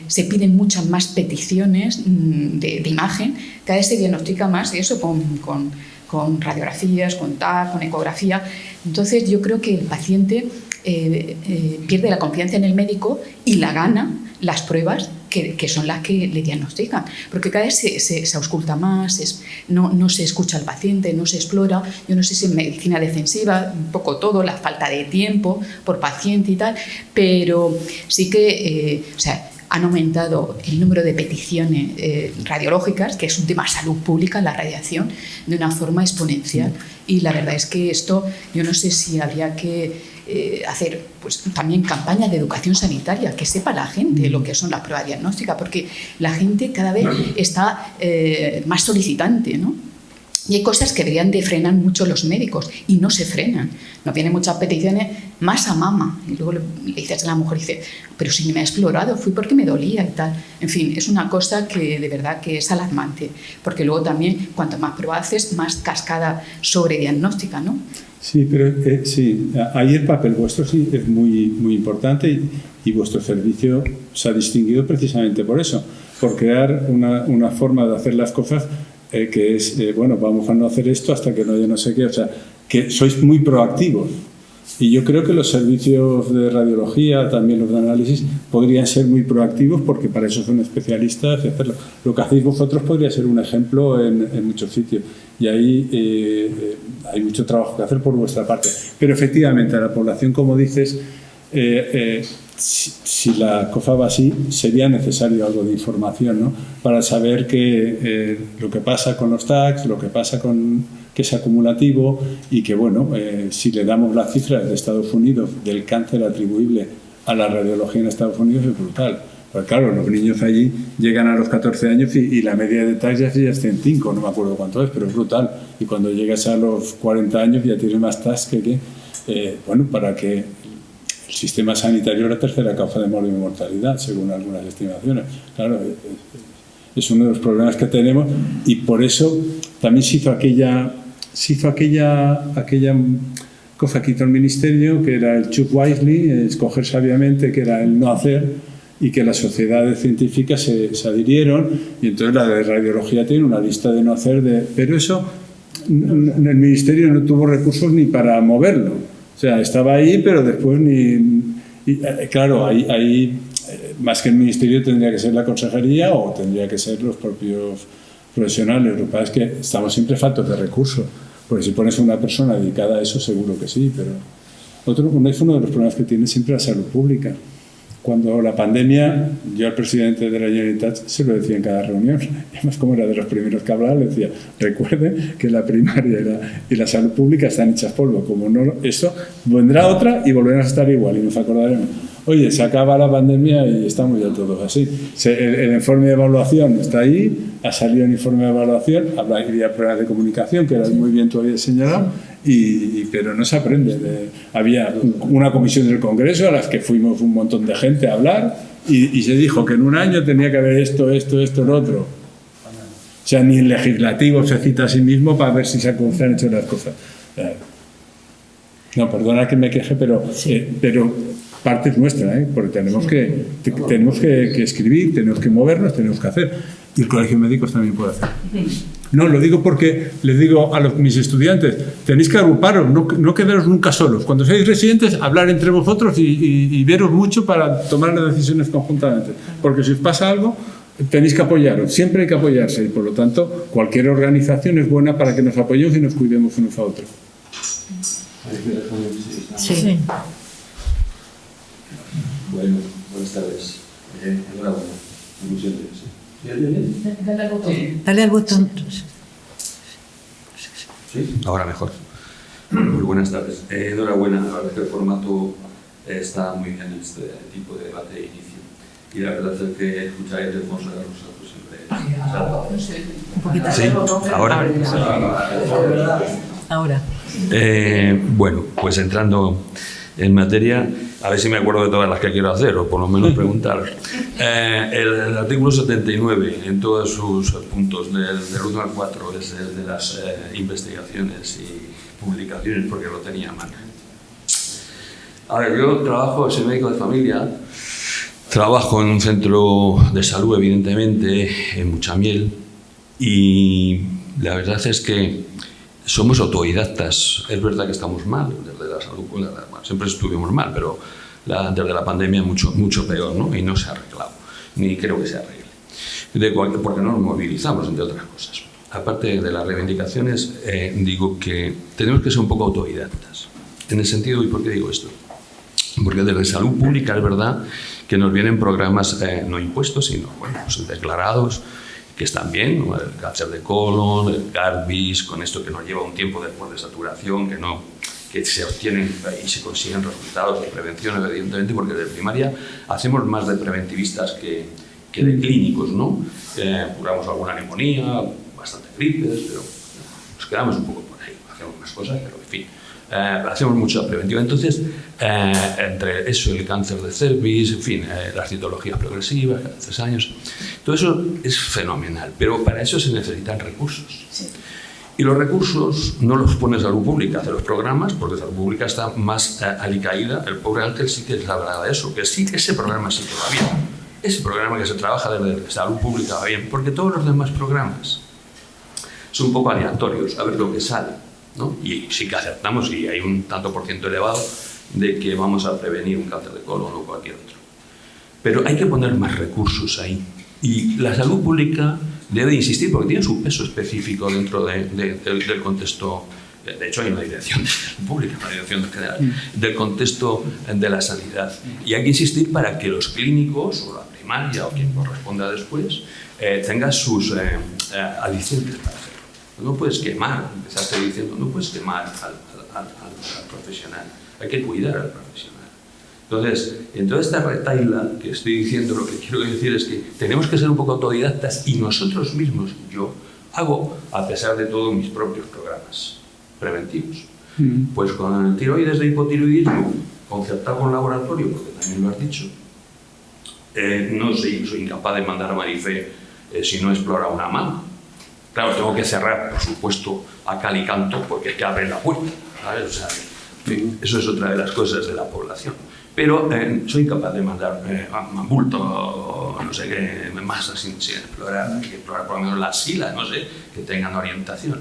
se piden muchas más peticiones de imagen, cada vez se diagnostica más, y eso con radiografías, con TAC, con ecografía. Entonces yo creo que el paciente pierde la confianza en el médico y la gana las pruebas que son las que le diagnostican, porque cada vez se ausculta más, no se escucha al paciente, no se explora. Yo no sé si en medicina defensiva, un poco todo, la falta de tiempo por paciente y tal, pero sí que han aumentado el número de peticiones radiológicas, que es un tema de salud pública, la radiación, de una forma exponencial. Y la verdad es que esto, yo no sé si habría que hacer pues también campañas de educación sanitaria, que sepa la gente lo que son las pruebas diagnósticas, porque la gente cada vez está más solicitante, ¿no? Y hay cosas que deberían de frenar mucho los médicos y no se frenan. Nos vienen muchas peticiones, más a mama, y luego le dices a la mujer, dice, pero si me ha explorado, fui porque me dolía y tal. En fin, es una cosa que de verdad que es alarmante, porque luego también cuanto más pruebas haces, más cascada sobrediagnóstica, ¿no? Sí, pero sí, ahí el papel vuestro sí es muy, muy importante y vuestro servicio se ha distinguido precisamente por eso, por crear una forma de hacer las cosas que es, bueno, vamos a no hacer esto hasta que no haya no sé qué, o sea, que sois muy proactivos. Y yo creo que los servicios de radiología, también los de análisis, podrían ser muy proactivos porque para eso son especialistas y hacerlo. Lo que hacéis vosotros podría ser un ejemplo en muchos sitios. Y ahí hay mucho trabajo que hacer por vuestra parte. Pero efectivamente, a la población, como dices, si la cosa va así, sería necesario algo de información, ¿no? Para saber que lo que pasa con los tags, lo que pasa con que es acumulativo y que, bueno, si le damos las cifras de Estados Unidos del cáncer atribuible a la radiología en Estados Unidos es brutal. Pues claro, los niños allí llegan a los 14 años y la media de tags ya es 105, no me acuerdo cuánto es, pero es brutal. Y cuando llegas a los 40 años ya tienes más tags que bueno, para que el sistema sanitario es la tercera causa de muerte y mortalidad, según algunas estimaciones. Claro, es uno de los problemas que tenemos y por eso también se hizo aquella cosa que hizo el Ministerio, que era el choose wisely, escoger sabiamente, que era el no hacer, y que las sociedades científicas se adhirieron, y entonces la de radiología tiene una lista de no hacer, pero eso el Ministerio no tuvo recursos ni para moverlo, o sea, estaba ahí, pero después claro, ahí más que el Ministerio tendría que ser la consejería o tendría que ser los propios profesionales. Lo que pasa es que estamos siempre faltos de recursos, porque si pones una persona dedicada a eso seguro que sí, pero es uno de los problemas que tiene siempre la salud pública. Cuando la pandemia, yo al presidente de la Generalitat se lo decía en cada reunión, además como era de los primeros que hablaba, le decía, recuerde que la primaria y la salud pública están hechas polvo, como no, esto vendrá otra y volverán a estar igual y nos acordaremos. Oye, se acaba la pandemia y estamos ya todos así. El informe de evaluación está ahí, ha salido el informe de evaluación, habría problemas de comunicación, que era muy bien tú habías señalado, pero no se aprende. Había una comisión del Congreso a las que fuimos un montón de gente a hablar y se dijo que en un año tenía que haber esto, lo otro. O sea, ni el legislativo se cita a sí mismo para ver si se han hecho las cosas. No, perdona que me queje, pero parte es nuestra, porque tenemos que escribir, tenemos que movernos, tenemos que hacer. Y el Colegio de Médicos también puede hacer. No, lo digo porque les digo a mis estudiantes, tenéis que agruparos, no quedaros nunca solos. Cuando seáis residentes, hablar entre vosotros y veros mucho para tomar las decisiones conjuntamente. Porque si os pasa algo, tenéis que apoyaros, siempre hay que apoyarse. Y por lo tanto, cualquier organización es buena para que nos apoyemos y nos cuidemos unos a otros. Sí. Bueno, buenas tardes. Enhorabuena. Ilusiones. Dale al botón. ¿Sí? Ahora mejor. Muy buenas tardes. Enhorabuena. La verdad es que el formato está muy bien, este tipo de debate de inicio. Y la verdad es que escuchar a Ildefonso de Rosario siempre es... Un poquito. Sí, ahora. Ahora. Bueno, pues entrando en materia, a ver si me acuerdo de todas las que quiero hacer, o por lo menos preguntar. El artículo 79, en todos sus puntos, del 1 al 4, es el de las investigaciones y publicaciones, porque lo tenía mal. A ver, yo trabajo, soy médico de familia, trabajo en un centro de salud, evidentemente, en Muchamiel, y la verdad es que somos autodidactas. Es verdad que estamos mal desde la salud, bueno, siempre estuvimos mal, pero desde la pandemia mucho peor, ¿no? Y no se ha arreglado, ni creo que se arregle, porque no nos movilizamos, entre otras cosas. Aparte de las reivindicaciones, digo que tenemos que ser un poco autodidactas, en el sentido, ¿y por qué digo esto? Porque desde salud pública es verdad que nos vienen programas no impuestos, sino bueno, pues declarados, que están bien, ¿no? El cáncer de colon, el GARBIS, con esto que nos lleva un tiempo después de saturación, que se obtienen y se consiguen resultados de prevención, evidentemente, porque de primaria hacemos más de preventivistas que de clínicos, ¿no? Curamos alguna neumonía, bastante gripes, pero nos quedamos un poco por ahí, hacemos más cosas, pero en fin. Hacemos mucha preventiva. Entonces, entre eso y el cáncer de cervix, en fin, las citologías progresivas, cada 3 años, todo eso es fenomenal, pero para eso se necesitan recursos. Sí. Y los recursos no los pone Salud Pública, hace los programas, porque Salud Pública está más alicaída. El pobre Ángel sí que habla de eso, que sí, ese programa sí que va bien. Ese programa que se trabaja desde Salud Pública va bien, porque todos los demás programas son un poco aleatorios, a ver lo que sale, ¿no? Y sí que acertamos y hay un tanto por ciento elevado de que vamos a prevenir un cáncer de colon o cualquier otro. Pero hay que poner más recursos ahí. Y la salud pública debe insistir, porque tiene su peso específico dentro del contexto. De hecho, hay una dirección de salud pública, una dirección general, del contexto de la sanidad. Y hay que insistir para que los clínicos, o la primaria, o quien corresponda después, tengan sus alicientes para hacerlo. No puedes quemar, empezaste diciendo, no puedes quemar al profesional, hay que cuidar al profesional. Entonces, en toda esta retahíla que estoy diciendo, lo que quiero decir es que tenemos que ser un poco autodidactas y nosotros mismos, yo, hago, a pesar de todo, mis propios programas preventivos. Pues con el tiroides de hipotiroidismo, concertado con laboratorio, porque también lo has dicho, no soy incapaz de mandar a Marifé si no explora una mano. Claro, tengo que cerrar, por supuesto, a cal y canto, porque es que abren la puerta, ¿sabes? O sea, en fin, eso es otra de las cosas de la población. Pero soy capaz de mandar a bulto o no sé qué, masas sin explorar, hay que explorar por lo menos las silas, no sé, que tengan orientación.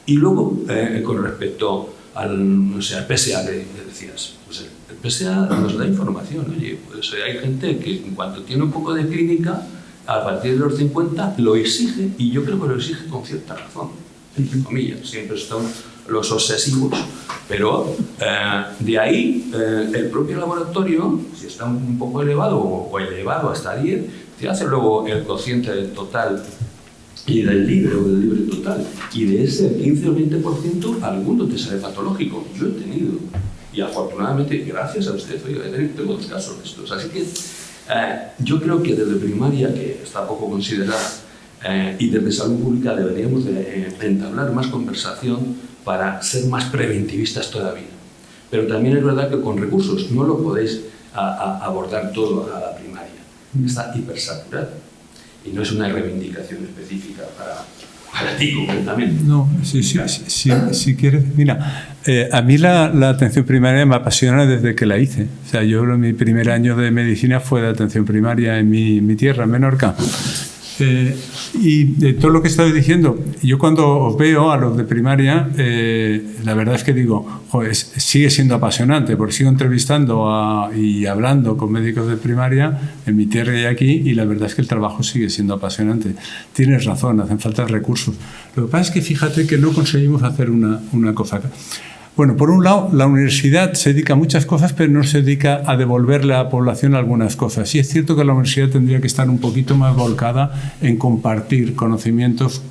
Y luego, con respecto al, no sé, al PSA que decías, pues el PSA nos da información, oye, pues hay gente que en cuanto tiene un poco de clínica, a partir de los 50 lo exige, y yo creo que lo exige con cierta razón, entre comillas, siempre están los obsesivos, pero de ahí el propio laboratorio, si está un poco elevado o elevado hasta 10, te hace luego el cociente del total y del libre total, y de ese 15 o 20% alguno te sale patológico. Yo he tenido, y afortunadamente gracias a usted, tengo 2 casos de estos, así que yo creo que desde primaria, que está poco considerada, y desde salud pública deberíamos de entablar más conversación para ser más preventivistas todavía. Pero también es verdad que con recursos no lo podéis abordar todo a la primaria. está hipersaturada. Y no es una reivindicación específica para ti concretamente. No, si quieres. Mira, a mí la atención primaria me apasiona desde que la hice. O sea, mi primer año de medicina fue de atención primaria en mi tierra, en Menorca. Y de todo lo que estabas diciendo, yo cuando os veo a los de primaria, la verdad es que digo, joder, sigue siendo apasionante, porque sigo entrevistando y hablando con médicos de primaria en mi tierra y aquí, y la verdad es que el trabajo sigue siendo apasionante. Tienes razón, hacen falta recursos. Lo que pasa es que fíjate que no conseguimos hacer una cosa. Bueno, por un lado, la universidad se dedica a muchas cosas, pero no se dedica a devolverle a la población algunas cosas. Y es cierto que la universidad tendría que estar un poquito más volcada en compartir conocimientos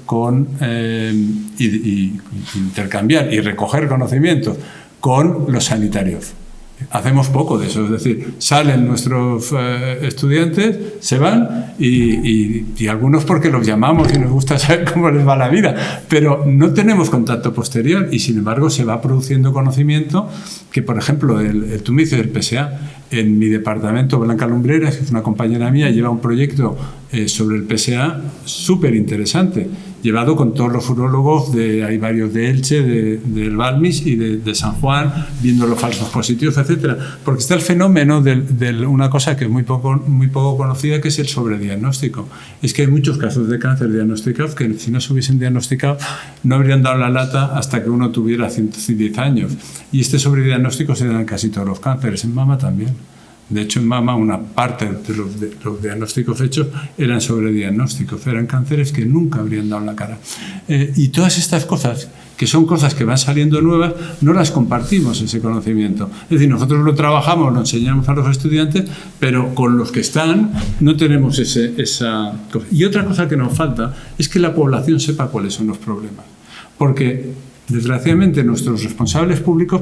y intercambiar y recoger conocimientos con los sanitarios. Hacemos poco de eso, es decir, salen nuestros estudiantes, se van y algunos porque los llamamos y nos gusta saber cómo les va la vida, pero no tenemos contacto posterior y sin embargo se va produciendo conocimiento que, por ejemplo, tú me dices del PSA. En mi departamento, Blanca Lumbreras, que es una compañera mía, lleva un proyecto sobre el PSA súper interesante, llevado con todos los urólogos, hay varios de Elche, del Balmis y de San Juan, viendo los falsos positivos, etcétera. Porque está el fenómeno de una cosa que es muy poco conocida, que es el sobrediagnóstico. Es que hay muchos casos de cáncer diagnosticados que si no se hubiesen diagnosticado no habrían dado la lata hasta que uno tuviera 110 años. Y este sobrediagnóstico se da en casi todos los cánceres, en mama también. De hecho, en mama una parte de los diagnósticos hechos eran sobrediagnósticos, eran cánceres que nunca habrían dado la cara. Y todas estas cosas, que son cosas que van saliendo nuevas, no las compartimos, ese conocimiento. Es decir, nosotros lo trabajamos, lo enseñamos a los estudiantes, pero con los que están no tenemos esa cosa. Y otra cosa que nos falta es que la población sepa cuáles son los problemas. Porque desgraciadamente, nuestros responsables públicos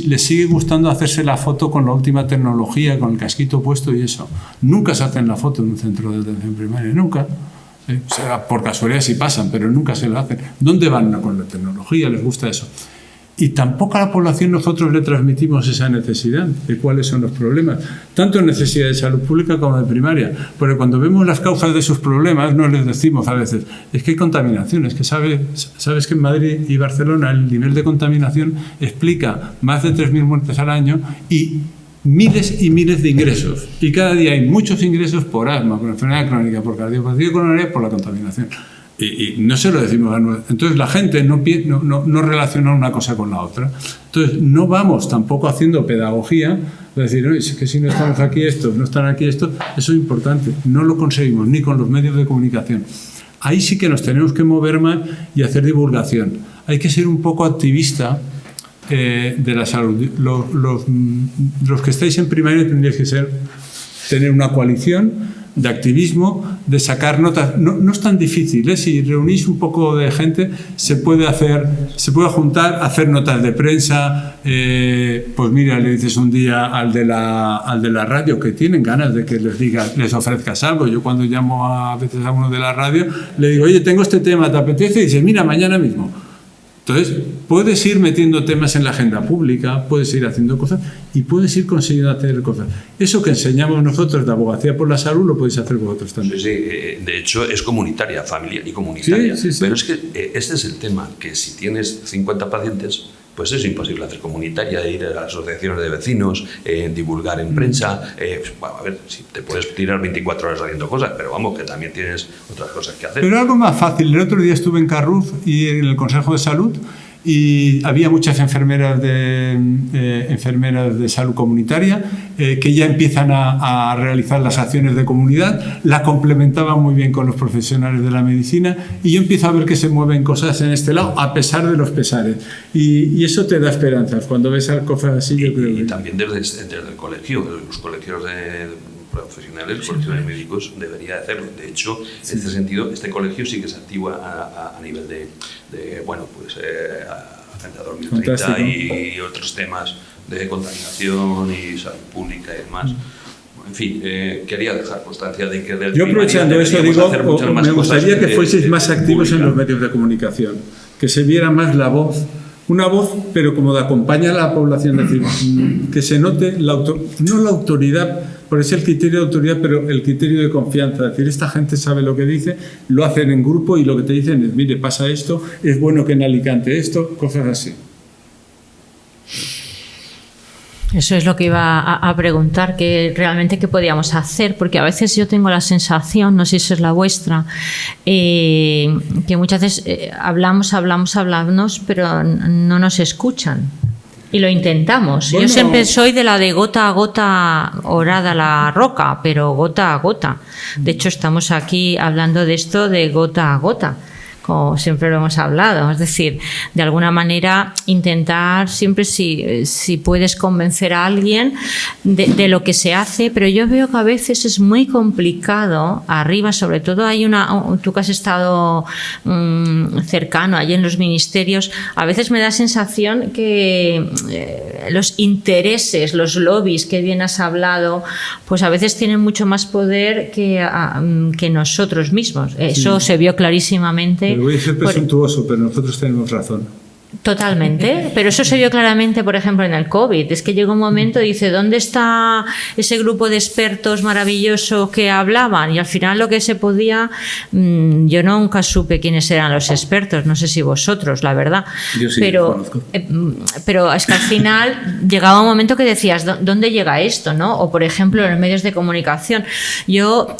les sigue gustando hacerse la foto con la última tecnología, con el casquito puesto y eso. Nunca se hacen la foto en un centro de atención primaria, nunca. O sea, por casualidad sí pasan, pero nunca se lo hacen. ¿Dónde van con la tecnología? Les gusta eso. Y tampoco a la población nosotros le transmitimos esa necesidad de cuáles son los problemas, tanto en necesidad de salud pública como de primaria, porque cuando vemos las causas de sus problemas no les decimos a veces, es que hay contaminaciones, que sabes que en Madrid y Barcelona el nivel de contaminación explica más de 3.000 muertes al año y miles y miles de ingresos, y cada día hay muchos ingresos por asma, por enfermedad crónica, por cardiopatía coronaria, por la contaminación. Y no se lo decimos a nosotros. Entonces la gente no relaciona una cosa con la otra. Entonces no vamos tampoco haciendo pedagogía, de decir, no, es que si no estamos aquí estos, no están aquí estos, eso es importante. No lo conseguimos ni con los medios de comunicación. Ahí sí que nos tenemos que mover más y hacer divulgación. Hay que ser un poco activista de la salud. Los que estáis en primaria tendríais que tener una coalición de activismo, de sacar notas. No es tan difícil, ¿eh? Si reunís un poco de gente, se puede juntar, hacer notas de prensa. Pues mira, le dices un día al de la radio que tienen ganas de que les ofrezcas algo. Yo cuando llamo a veces a uno de la radio, le digo, oye, tengo este tema, ¿te apetece? Y dice, mira, mañana mismo. Entonces, puedes ir metiendo temas en la agenda pública, puedes ir haciendo cosas y puedes ir consiguiendo hacer cosas. Eso que enseñamos nosotros de abogacía por la salud lo podéis hacer vosotros también. Sí, de hecho es comunitaria, familiar y comunitaria. Sí. Pero es que este es el tema, que si tienes 50 pacientes, pues es imposible hacer comunitaria, ir a las asociaciones de vecinos, divulgar en prensa. Bueno, a ver, si te puedes tirar 24 horas haciendo cosas, pero vamos, que también tienes otras cosas que hacer. Pero algo más fácil. El otro día estuve en Carruf y en el Consejo de Salud y había muchas enfermeras de salud comunitaria que ya empiezan a realizar las acciones de comunidad, la complementaban muy bien con los profesionales de la medicina y yo empiezo a ver que se mueven cosas en este lado a pesar de los pesares y eso te da esperanzas cuando ves cosas así. Yo creo que también desde el colegio, los colegios de profesionales, el colegio de médicos debería hacerlo. De hecho, en este sentido, este colegio sí que se activa a nivel de Agenda 2030 Fantástico. y otros temas de contaminación y salud pública y demás. En fin, quería dejar constancia de que yo aprovechando eso digo, me gustaría que fueseis más activos en los medios de comunicación, que se viera más la voz, una voz, pero como de acompaña a la población, es decir, que se note no la autoridad por eso el criterio de autoridad, pero el criterio de confianza. Es decir, esta gente sabe lo que dice, lo hacen en grupo y lo que te dicen es, mire, pasa esto, es bueno que en Alicante esto, cosas así. Eso es lo que iba a preguntar, que realmente qué podíamos hacer, porque a veces yo tengo la sensación, no sé si es la vuestra, que muchas veces hablamos, pero no nos escuchan. Y lo intentamos. Bueno, yo siempre soy de la de gota a gota orada la roca, pero gota a gota. De hecho, estamos aquí hablando de esto de gota a gota, como siempre lo hemos hablado. Es decir, de alguna manera intentar siempre si puedes convencer a alguien de lo que se hace, pero yo veo que a veces es muy complicado arriba, sobre todo hay tú que has estado cercano allí en los ministerios, a veces me da sensación que los intereses, los lobbies que bien has hablado, pues a veces tienen mucho más poder que nosotros mismos. Eso se vio clarísimamente. Pero voy a ser presuntuoso, pero nosotros tenemos razón. Totalmente, pero eso se vio claramente, por ejemplo, en el COVID. Es que llegó un momento y dice, ¿dónde está ese grupo de expertos maravilloso que hablaban? Y al final lo que se podía, yo nunca supe quiénes eran los expertos, no sé si vosotros, la verdad. Yo sí, pero es que al final llegaba un momento que decías, ¿dónde llega esto? ¿No? O por ejemplo, en los medios de comunicación. Yo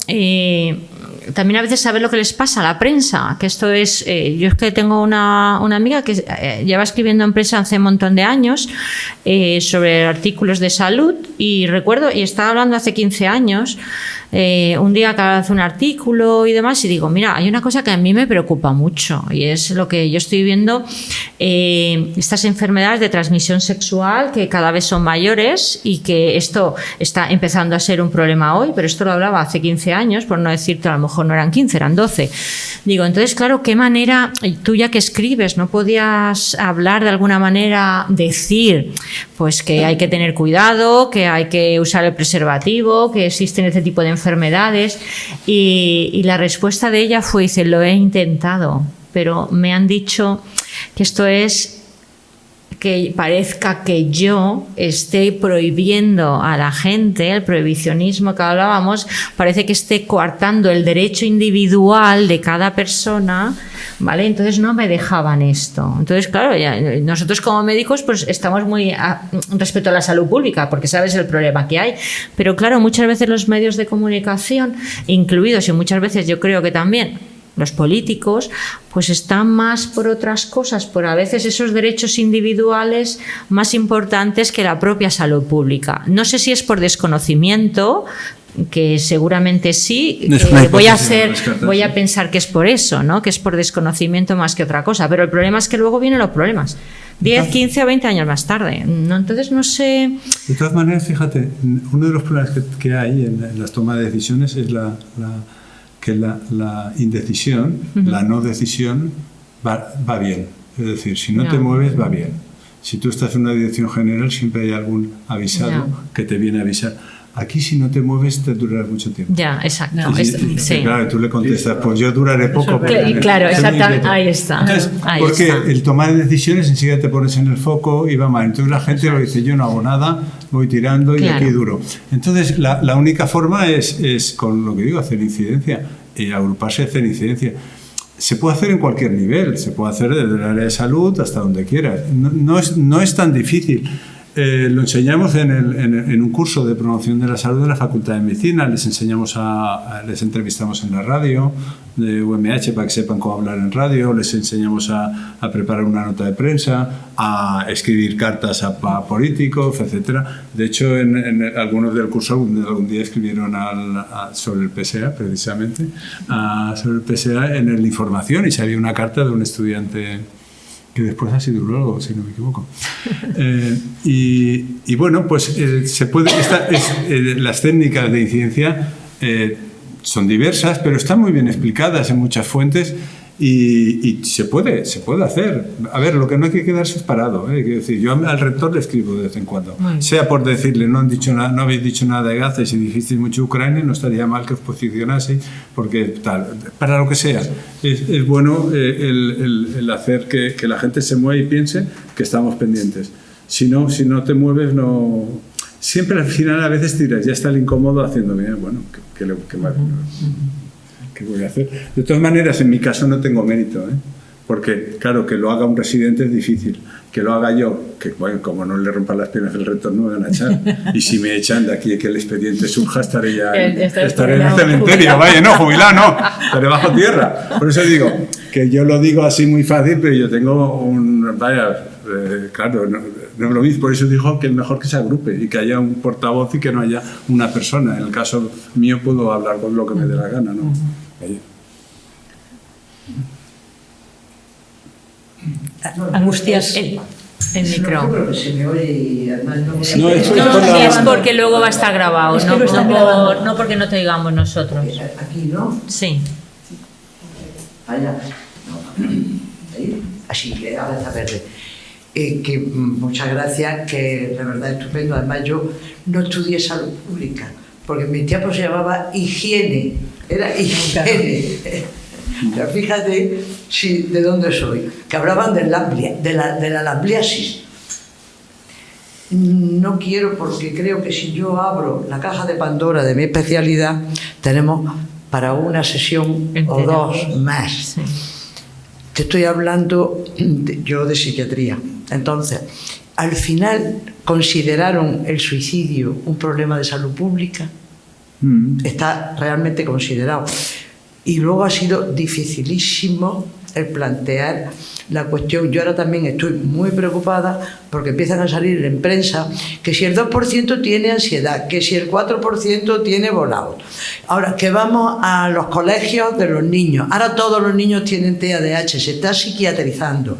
también a veces saber lo que les pasa a la prensa, que esto es, yo es que tengo una amiga que lleva escribiendo en prensa hace un montón de años sobre artículos de salud y recuerdo, y estaba hablando hace 15 años, un día que hace un artículo y demás y digo, mira, hay una cosa que a mí me preocupa mucho y es lo que yo estoy viendo, estas enfermedades de transmisión sexual que cada vez son mayores y que esto está empezando a ser un problema hoy, pero esto lo hablaba hace 15 años, por no decirte, a lo mejor no eran 15, eran 12. Digo, entonces, claro, ¿qué manera, tú ya que escribes, no podías hablar de alguna manera, decir, pues que hay que tener cuidado, que hay que usar el preservativo, que existen este tipo de enfermedades? Y la respuesta de ella fue, dice, lo he intentado, pero me han dicho que esto es que parezca que yo esté prohibiendo a la gente, el prohibicionismo que hablábamos, parece que esté coartando el derecho individual de cada persona, ¿vale? Entonces no me dejaban esto. Entonces, claro, nosotros como médicos pues estamos muy respecto a la salud pública, porque sabes el problema que hay, pero claro, muchas veces los medios de comunicación, incluidos y muchas veces yo creo que también los políticos, pues están más por otras cosas, por a veces esos derechos individuales más importantes que la propia salud pública. No sé si es por desconocimiento, que seguramente sí, voy a pensar que es por eso, ¿no? Que es por desconocimiento más que otra cosa, pero el problema es que luego vienen los problemas 10, 15 o 20 años más tarde. No, entonces no sé. De todas maneras, fíjate, uno de los problemas que hay en las tomas de decisiones es que la indecisión, la no decisión va bien. Es decir, si no te mueves, va bien. Si tú estás en una dirección general, siempre hay algún avisado que te viene a avisar. Aquí, si no te mueves, te durará mucho tiempo. Ya, exacto. Sí. Claro, tú le contestas, pues yo duraré poco. Claro, exactamente. Ahí está. Entonces, porque el tomar decisiones enseguida te pones en el foco y va mal. Entonces la gente lo dice, yo no hago nada, voy tirando y aquí duro. Entonces la única forma es, con lo que digo, hacer incidencia, agruparse y hacer incidencia. Se puede hacer en cualquier nivel, se puede hacer desde el área de salud hasta donde quieras. No es tan difícil. Lo enseñamos en un curso de promoción de la salud de la Facultad de Medicina. Les entrevistamos en la radio de UMH para que sepan cómo hablar en radio. Les enseñamos a preparar una nota de prensa, a escribir cartas a políticos, etcétera. De hecho, en algunos del curso algún día escribieron sobre el PSA, precisamente, sobre el PSA en la información, y salió una carta de un estudiante que después ha sido urologo, si no me equivoco. Y bueno, pues se puede. Las técnicas de incidencia son diversas, pero están muy bien explicadas en muchas fuentes y se puede hacer. A ver, lo que no hay que quedarse es parado. Quiero decir, yo al rector le escribo de vez en cuando. Sea por decirle, no habéis dicho nada de Gaza y si dijisteis mucho Ucrania, no estaría mal que os posicionaseis, porque tal, para lo que sea. Es bueno el hacer que la gente se mueva y piense que estamos pendientes. Si no te mueves, no. siempre al final a veces tiras, ya está el incómodo haciéndome, bueno, ¿qué voy a hacer? De todas maneras, en mi caso no tengo mérito, ¿eh? Porque, claro, que lo haga un residente es difícil. Que lo haga yo, que bueno, como no le rompan las piernas del rector, no me van a echar. Y si me echan de aquí que el expediente surja, estaré ya estaré en el cementerio. Vaya, no, jubilado no, estaré bajo tierra. Por eso digo, que yo lo digo así muy fácil, pero yo tengo un... Vaya, claro, no es lo mismo. Por eso digo que es mejor que se agrupe y que haya un portavoz y que no haya una persona. En el caso mío puedo hablar con lo que me dé la gana, ¿no? Vaya. Angustias. El micro. No creo que se me oye y además no Sí, es porque luego va a estar grabado, no porque no te digamos nosotros. Aquí, ¿no? Sí. Allá. No. Ahí. Así que ahora está verde. Que muchas gracias, que la verdad es estupendo. Además yo no estudié salud pública, porque en mi tiempo se llamaba higiene. Era higiene. Pero fíjate de dónde soy, que hablaban de la lambliasis. No quiero, porque creo que si yo abro la caja de Pandora de mi especialidad, tenemos para una sesión o dos más. Sí. Te estoy hablando yo de psiquiatría. Entonces, al final consideraron el suicidio un problema de salud pública. Está realmente considerado. Y luego ha sido dificilísimo el plantear la cuestión. Yo ahora también estoy muy preocupada porque empiezan a salir en prensa que si el 2% tiene ansiedad, que si el 4% tiene burnout. Ahora, que vamos a los colegios de los niños. Ahora todos los niños tienen TDAH, se está psiquiatrizando.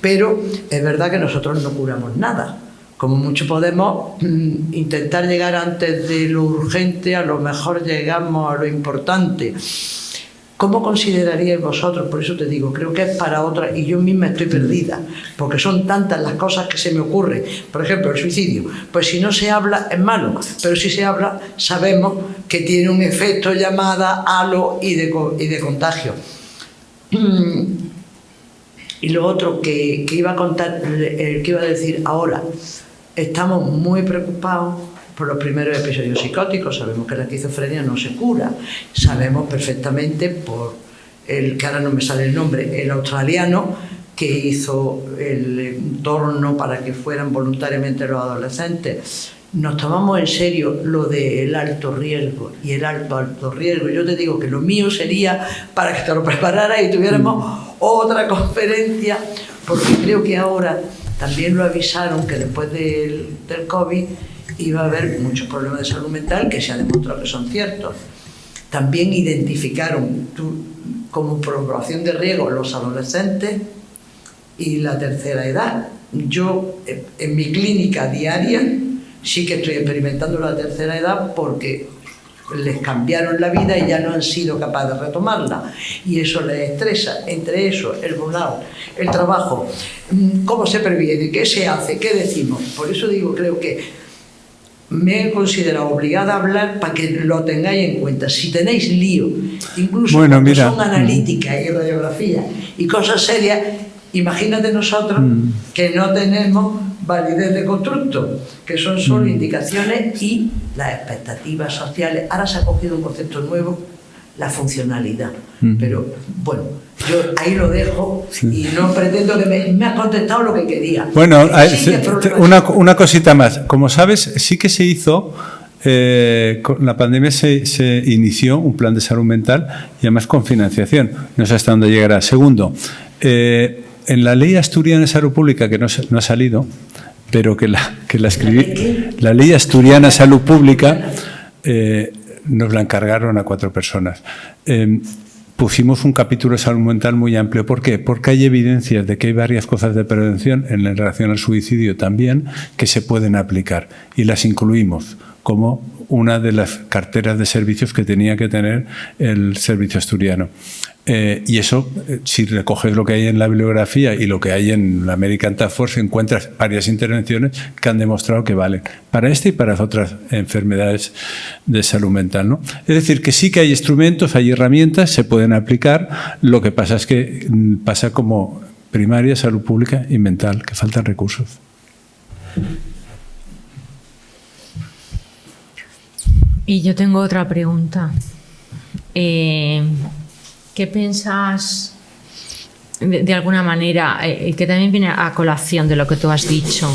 Pero es verdad que nosotros no curamos nada. Como mucho podemos intentar llegar antes de lo urgente, a lo mejor llegamos a lo importante. ¿Cómo consideraríais vosotros? Por eso te digo, creo que es para otra, y yo misma estoy perdida, porque son tantas las cosas que se me ocurren. Por ejemplo, el suicidio. Pues si no se habla es malo, pero si se habla sabemos que tiene un efecto llamada halo y de contagio. Y lo otro que iba a contar, que iba a decir ahora, estamos muy preocupados por los primeros episodios psicóticos. Sabemos que la esquizofrenia no se cura. Sabemos perfectamente por el que ahora no me sale el nombre, el australiano que hizo el entorno para que fueran voluntariamente los adolescentes. Nos tomamos en serio lo del alto riesgo y el alto riesgo. Yo te digo que lo mío sería para que te lo prepararas y tuviéramos otra conferencia, porque creo que ahora también lo avisaron que después del COVID iba a haber muchos problemas de salud mental que se ha demostrado que son ciertos. También identificaron como población de riesgo los adolescentes y la tercera edad. Yo en mi clínica diaria sí que estoy experimentando la tercera edad porque les cambiaron la vida y ya no han sido capaces de retomarla. Y eso les estresa. Entre eso, el burnout, el trabajo, cómo se previene, qué se hace, qué decimos. Por eso digo, creo que me he considerado obligada a hablar para que lo tengáis en cuenta. Si tenéis lío, incluso cuando son analíticas y radiografías y cosas serias, imagínate nosotros que no tenemos validez de constructo, que son solo indicaciones y las expectativas sociales. Ahora se ha cogido un concepto nuevo, la funcionalidad. Pero bueno, yo ahí lo dejo y no pretendo que me has contestado lo que quería. Bueno, una cosita más. Como sabes, sí que se hizo, con la pandemia se inició un plan de salud mental y además con financiación. No sé hasta dónde llegará. Segundo, en la ley asturiana de salud pública, que no ha salido, pero que la escribí, la ley asturiana de salud pública, nos la encargaron a 4 personas. Pusimos un capítulo de salud mental muy amplio. ¿Por qué? Porque hay evidencias de que hay varias cosas de prevención en relación al suicidio también que se pueden aplicar y las incluimos como una de las carteras de servicios que tenía que tener el servicio asturiano. Y eso, si recoges lo que hay en la bibliografía y lo que hay en la American Task Force, encuentras varias intervenciones que han demostrado que valen para esta y para otras enfermedades de salud mental, ¿no? Es decir, que sí que hay instrumentos, hay herramientas, se pueden aplicar. Lo que pasa es que pasa como primaria, salud pública y mental, que faltan recursos. Y yo tengo otra pregunta. ¿Qué piensas, de alguna manera, que también viene a colación de lo que tú has dicho?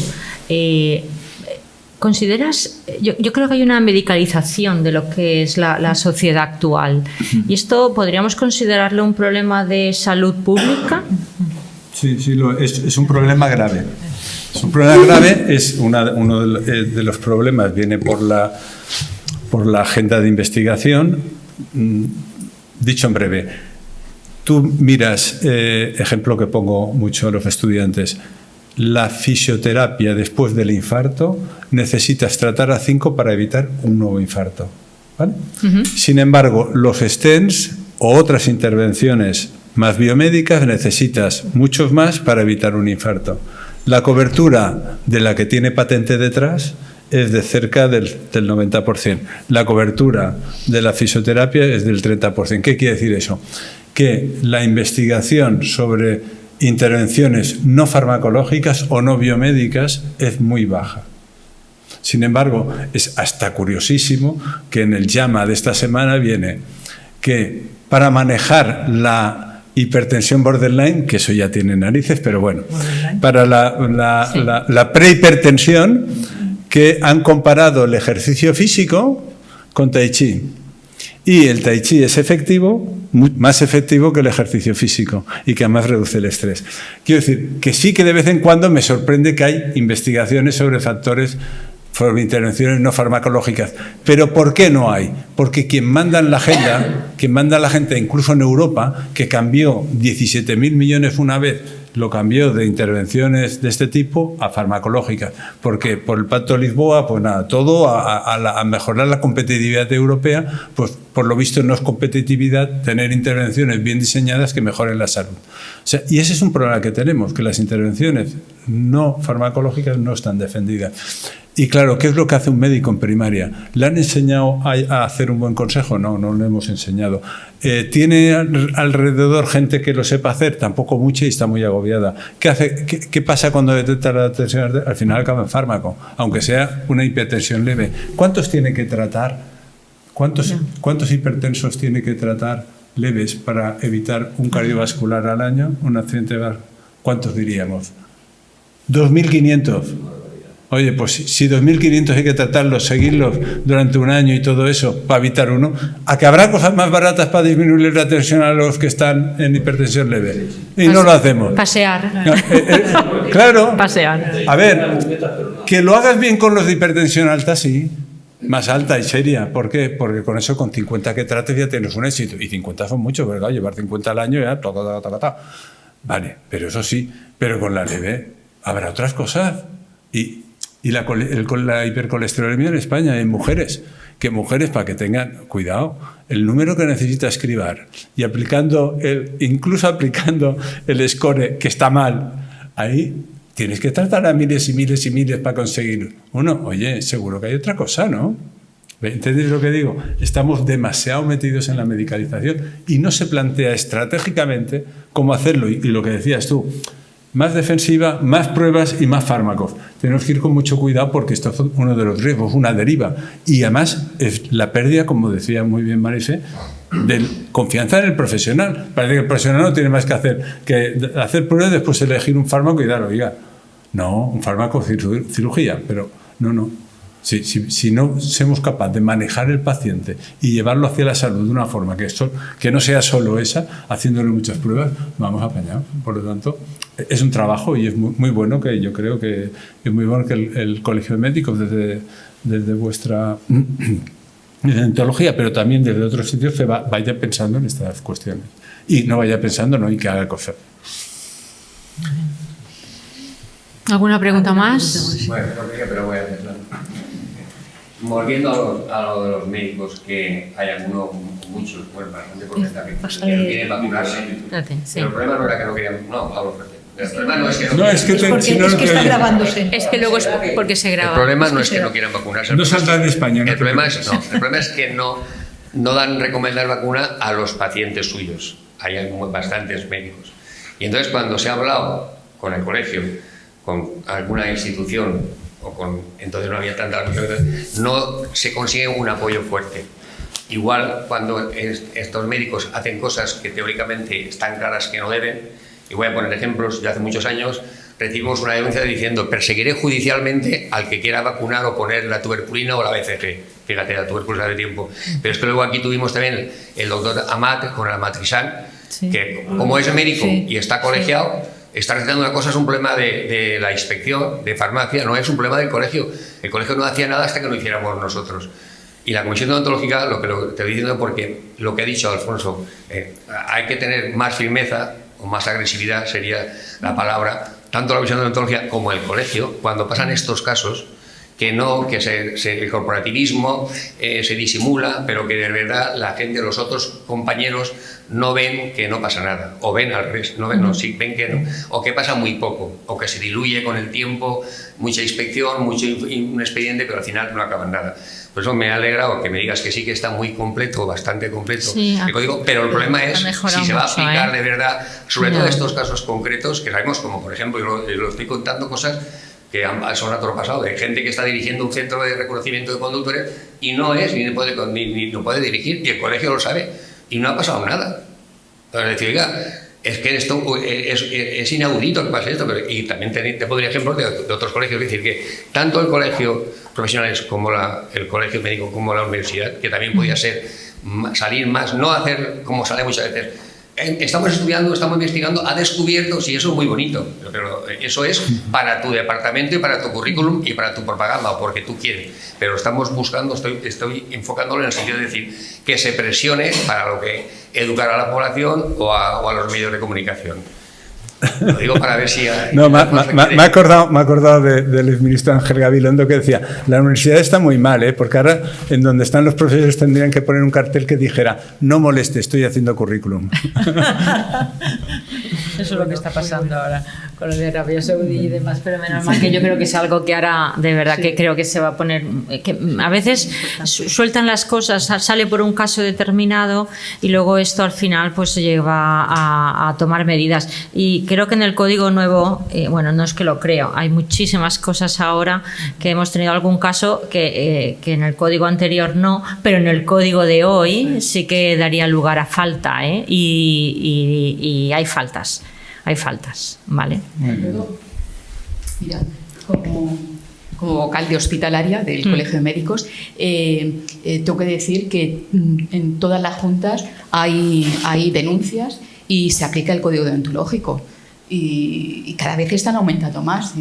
¿Consideras? Yo creo que hay una medicalización de lo que es la sociedad actual. ¿Y esto podríamos considerarlo un problema de salud pública? Sí, es un problema grave. Es un problema grave, uno de los problemas viene por la agenda de investigación. Dicho en breve, tú miras, ejemplo que pongo mucho a los estudiantes, la fisioterapia después del infarto, necesitas tratar a 5 para evitar un nuevo infarto, ¿vale? Sin embargo, los stents o otras intervenciones más biomédicas necesitas muchos más para evitar un infarto. La cobertura de la que tiene patente detrás es de cerca del 90%. La cobertura de la fisioterapia es del 30%. ¿Qué quiere decir eso? Que la investigación sobre intervenciones no farmacológicas o no biomédicas es muy baja. Sin embargo, es hasta curiosísimo que en el JAMA de esta semana viene que para manejar la hipertensión borderline, que eso ya tiene narices, pero bueno, para la prehipertensión, que han comparado el ejercicio físico con Tai Chi. Y el Tai Chi es efectivo, más efectivo que el ejercicio físico, y que además reduce el estrés. Quiero decir que sí que de vez en cuando me sorprende que hay investigaciones sobre factores, sobre intervenciones no farmacológicas. Pero ¿por qué no hay? Porque quien manda en la agenda, incluso en Europa, que cambió 17.000 millones una vez, lo cambió de intervenciones de este tipo a farmacológicas, porque por el Pacto de Lisboa, pues nada, todo a mejorar la competitividad europea, pues por lo visto no es competitividad tener intervenciones bien diseñadas que mejoren la salud. O sea, y ese es un problema que tenemos, que las intervenciones no farmacológicas no están defendidas. Y claro, ¿qué es lo que hace un médico en primaria? ¿Le han enseñado a hacer un buen consejo? No, no le hemos enseñado. ¿Tiene alrededor gente que lo sepa hacer? Tampoco mucha y está muy agobiada. ¿Qué pasa cuando detecta la tensión arterial? Al final acaba en fármaco, aunque sea una hipertensión leve. ¿Cuántos tiene que tratar? ¿Cuántos hipertensos tiene que tratar leves para evitar un cardiovascular al año? Un accidente. ¿Cuántos diríamos? 2.500. Oye, pues si 2.500 hay que tratarlos, seguirlos durante un año y todo eso para evitar uno, ¿a que habrá cosas más baratas para disminuir la tensión a los que están en hipertensión leve? Y no lo hacemos. Pasear. Claro. Pasear. A ver, que lo hagas bien con los de hipertensión alta, sí. Más alta y seria. ¿Por qué? Porque con eso, con 50 que trates ya tienes un éxito. Y 50 son muchos, ¿verdad? Llevar 50 al año ya... Vale, pero eso sí. Pero con la leve habrá otras cosas. Y la hipercolesterolemia en España, en mujeres, que mujeres, para que tengan cuidado, el número que necesita escribir y incluso aplicando el score, que está mal, ahí tienes que tratar a miles y miles y miles para conseguir uno. Oye, seguro que hay otra cosa, ¿no? ¿Entendéis lo que digo? Estamos demasiado metidos en la medicalización y no se plantea estratégicamente cómo hacerlo. Y lo que decías tú, más defensiva, más pruebas y más fármacos. Tenemos que ir con mucho cuidado porque esto es uno de los riesgos, una deriva. Y además es la pérdida, como decía muy bien Marifé, de confianza en el profesional. Parece que el profesional no tiene más que hacer pruebas, después elegir un fármaco y darlo. Oiga, no, un fármaco, cirugía, pero no. Si no somos capaces de manejar el paciente y llevarlo hacia la salud de una forma que no sea solo esa, haciéndole muchas pruebas, vamos apañados. Por lo tanto, es un trabajo y es muy bueno, que yo creo que es muy bueno que el Colegio de Médicos, desde vuestra ontología, pero también desde otros sitios, vaya pensando en estas cuestiones. Y no vaya pensando, no, y que haga cosas. ¿Alguna pregunta más? Bueno, pero voy a hacerla. Volviendo a lo de los médicos, que hay algunos, muchos, bueno, bastante porcentaje, que no quieren vacunarse. Sí. Pero el problema no era que no querían. No, hablo fuerte. El problema no es que es que está grabándose. Es que luego es porque se graba. El problema no es que no quieran vacunarse. No saldrá en España. El problema es que no dan recomendar vacuna a los pacientes suyos. Hay bastantes médicos. Y entonces, cuando se ha hablado con el colegio, con alguna institución entonces no había tanta, no se consigue un apoyo fuerte. Igual cuando estos médicos hacen cosas que teóricamente están claras que no deben, y voy a poner ejemplos, de hace muchos años recibimos una denuncia diciendo: perseguiré judicialmente al que quiera vacunar o poner la tuberculina o la BCG. Fíjate, la tuberculina de tiempo. Pero es que luego aquí tuvimos también el doctor Amat con el Amatrisán, que como es médico y está colegiado, está recetando una cosa, es un problema de la inspección de farmacia, no es un problema del colegio. El colegio no hacía nada hasta que lo hiciéramos nosotros. Y la Comisión Deontológica, lo que te estoy diciendo, porque lo que ha dicho Alfonso, hay que tener más firmeza o más agresividad, sería la palabra, tanto la Comisión Deontológica como el colegio, cuando pasan estos casos, que el corporativismo se disimula, pero que de verdad la gente, los otros compañeros, no ven que no pasa nada, o ven al revés, no ven, no, sí, ven que no, o que pasa muy poco, o que se diluye con el tiempo, mucha inspección, mucho un expediente, pero al final no acaba en nada. Por eso me ha alegrado que me digas que sí que está muy completo, bastante completo el código, pero el problema es si se va a aplicar de verdad, sobre todo estos casos concretos, que sabemos, como por ejemplo, yo lo estoy contando cosas que son a toro pasado, de gente que está dirigiendo un centro de reconocimiento de conductores y no es, ni no puede dirigir, y el colegio lo sabe, y no ha pasado nada. Entonces decir, oiga, es que esto es inaudito que pase esto, pero, y también te podría ejemplos de otros colegios, es decir, que tanto el colegio profesionales como el colegio médico como la universidad, que también podía ser salir más, no hacer como sale muchas veces. Estamos estudiando, estamos investigando, ha descubierto, sí, eso es muy bonito, pero eso es para tu departamento y para tu currículum y para tu propaganda, o porque tú quieres. Pero estamos buscando, estoy enfocándolo en el sentido de decir que se presione para lo que educar a la población o a los medios de comunicación. Lo digo para ver si... No, me he acordado del exministro Ángel Gabilondo, que decía: la universidad está muy mal, porque ahora en donde están los profesores tendrían que poner un cartel que dijera: no moleste, estoy haciendo currículum. Eso es lo que está pasando ahora con lo de Arabia Saudí y demás, pero menos mal que yo creo que es algo que ahora de verdad que creo que se va a poner, que a veces sueltan las cosas, sale por un caso determinado y luego esto al final pues lleva a tomar medidas. Y creo que en el código nuevo, bueno, no es que lo creo, hay muchísimas cosas ahora que hemos tenido algún caso que en el código anterior no, pero en el código de hoy sí que daría lugar a falta, y hay faltas. Hay faltas, ¿vale? Mira, como vocal de hospitalaria del Colegio de Médicos, tengo que decir que en todas las juntas hay denuncias y se aplica el código deontológico. Y cada vez están aumentando más,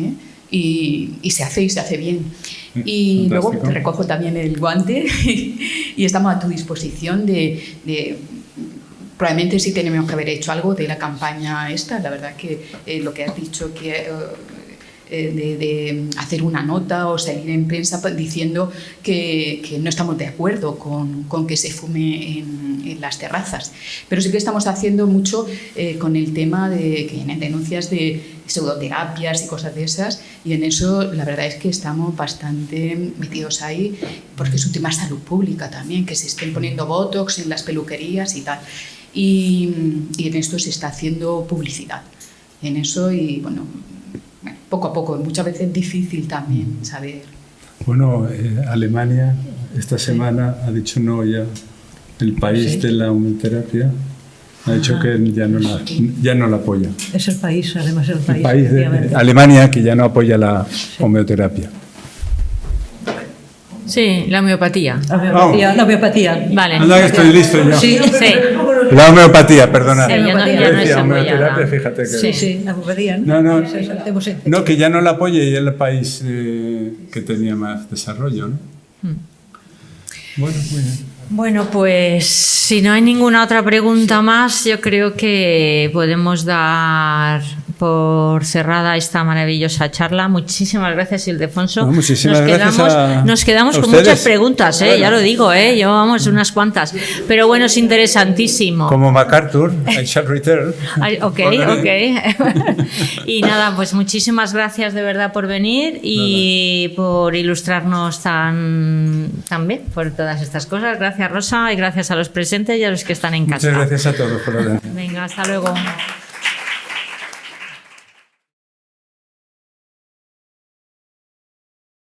y se hace bien. Y fantástico. Luego te recojo también el guante y estamos a tu disposición de probablemente sí tenemos que haber hecho algo de la campaña esta. La verdad que lo que has dicho, que de hacer una nota o salir en prensa diciendo que no estamos de acuerdo con que se fume en las terrazas. Pero sí que estamos haciendo mucho con el tema de que vienen denuncias de pseudoterapias y cosas de esas, y en eso la verdad es que estamos bastante metidos ahí, porque es un tema de salud pública también, que se estén poniendo botox en las peluquerías y tal. Y en esto se está haciendo publicidad en eso, y bueno, poco a poco, muchas veces es difícil también saber. Bueno, Alemania esta semana ha dicho no ya, el país de la homeoterapia ha dicho que ya no la apoya. Es el país, además el país. El país de Alemania, que ya no apoya la homeoterapia. Sí, la homeopatía. La homeopatía. Vale. Anda, que estoy listo yo. Sí. La homeopatía, perdona. Sí, ya no es Decía homeoterapia, apoyada. fíjate que... Sí, la homeopatía. No, que ya no la apoye, y es el país que tenía más desarrollo, ¿no? Bueno, muy bien. Bueno, pues si no hay ninguna otra pregunta más, yo creo que podemos dar por cerrada esta maravillosa charla. Muchísimas gracias, Ildefonso. No, muchísimas gracias nos quedamos con ustedes. muchas preguntas, ya lo digo, llevamos unas cuantas. Pero bueno, es interesantísimo. Como MacArthur, I shall return. Ok. Y nada, pues muchísimas gracias de verdad por venir y por ilustrarnos tan bien por todas estas cosas. Gracias, Rosa, y gracias a los presentes y a los que están en casa. Muchas gracias a todos por la atención. Venga, hasta luego.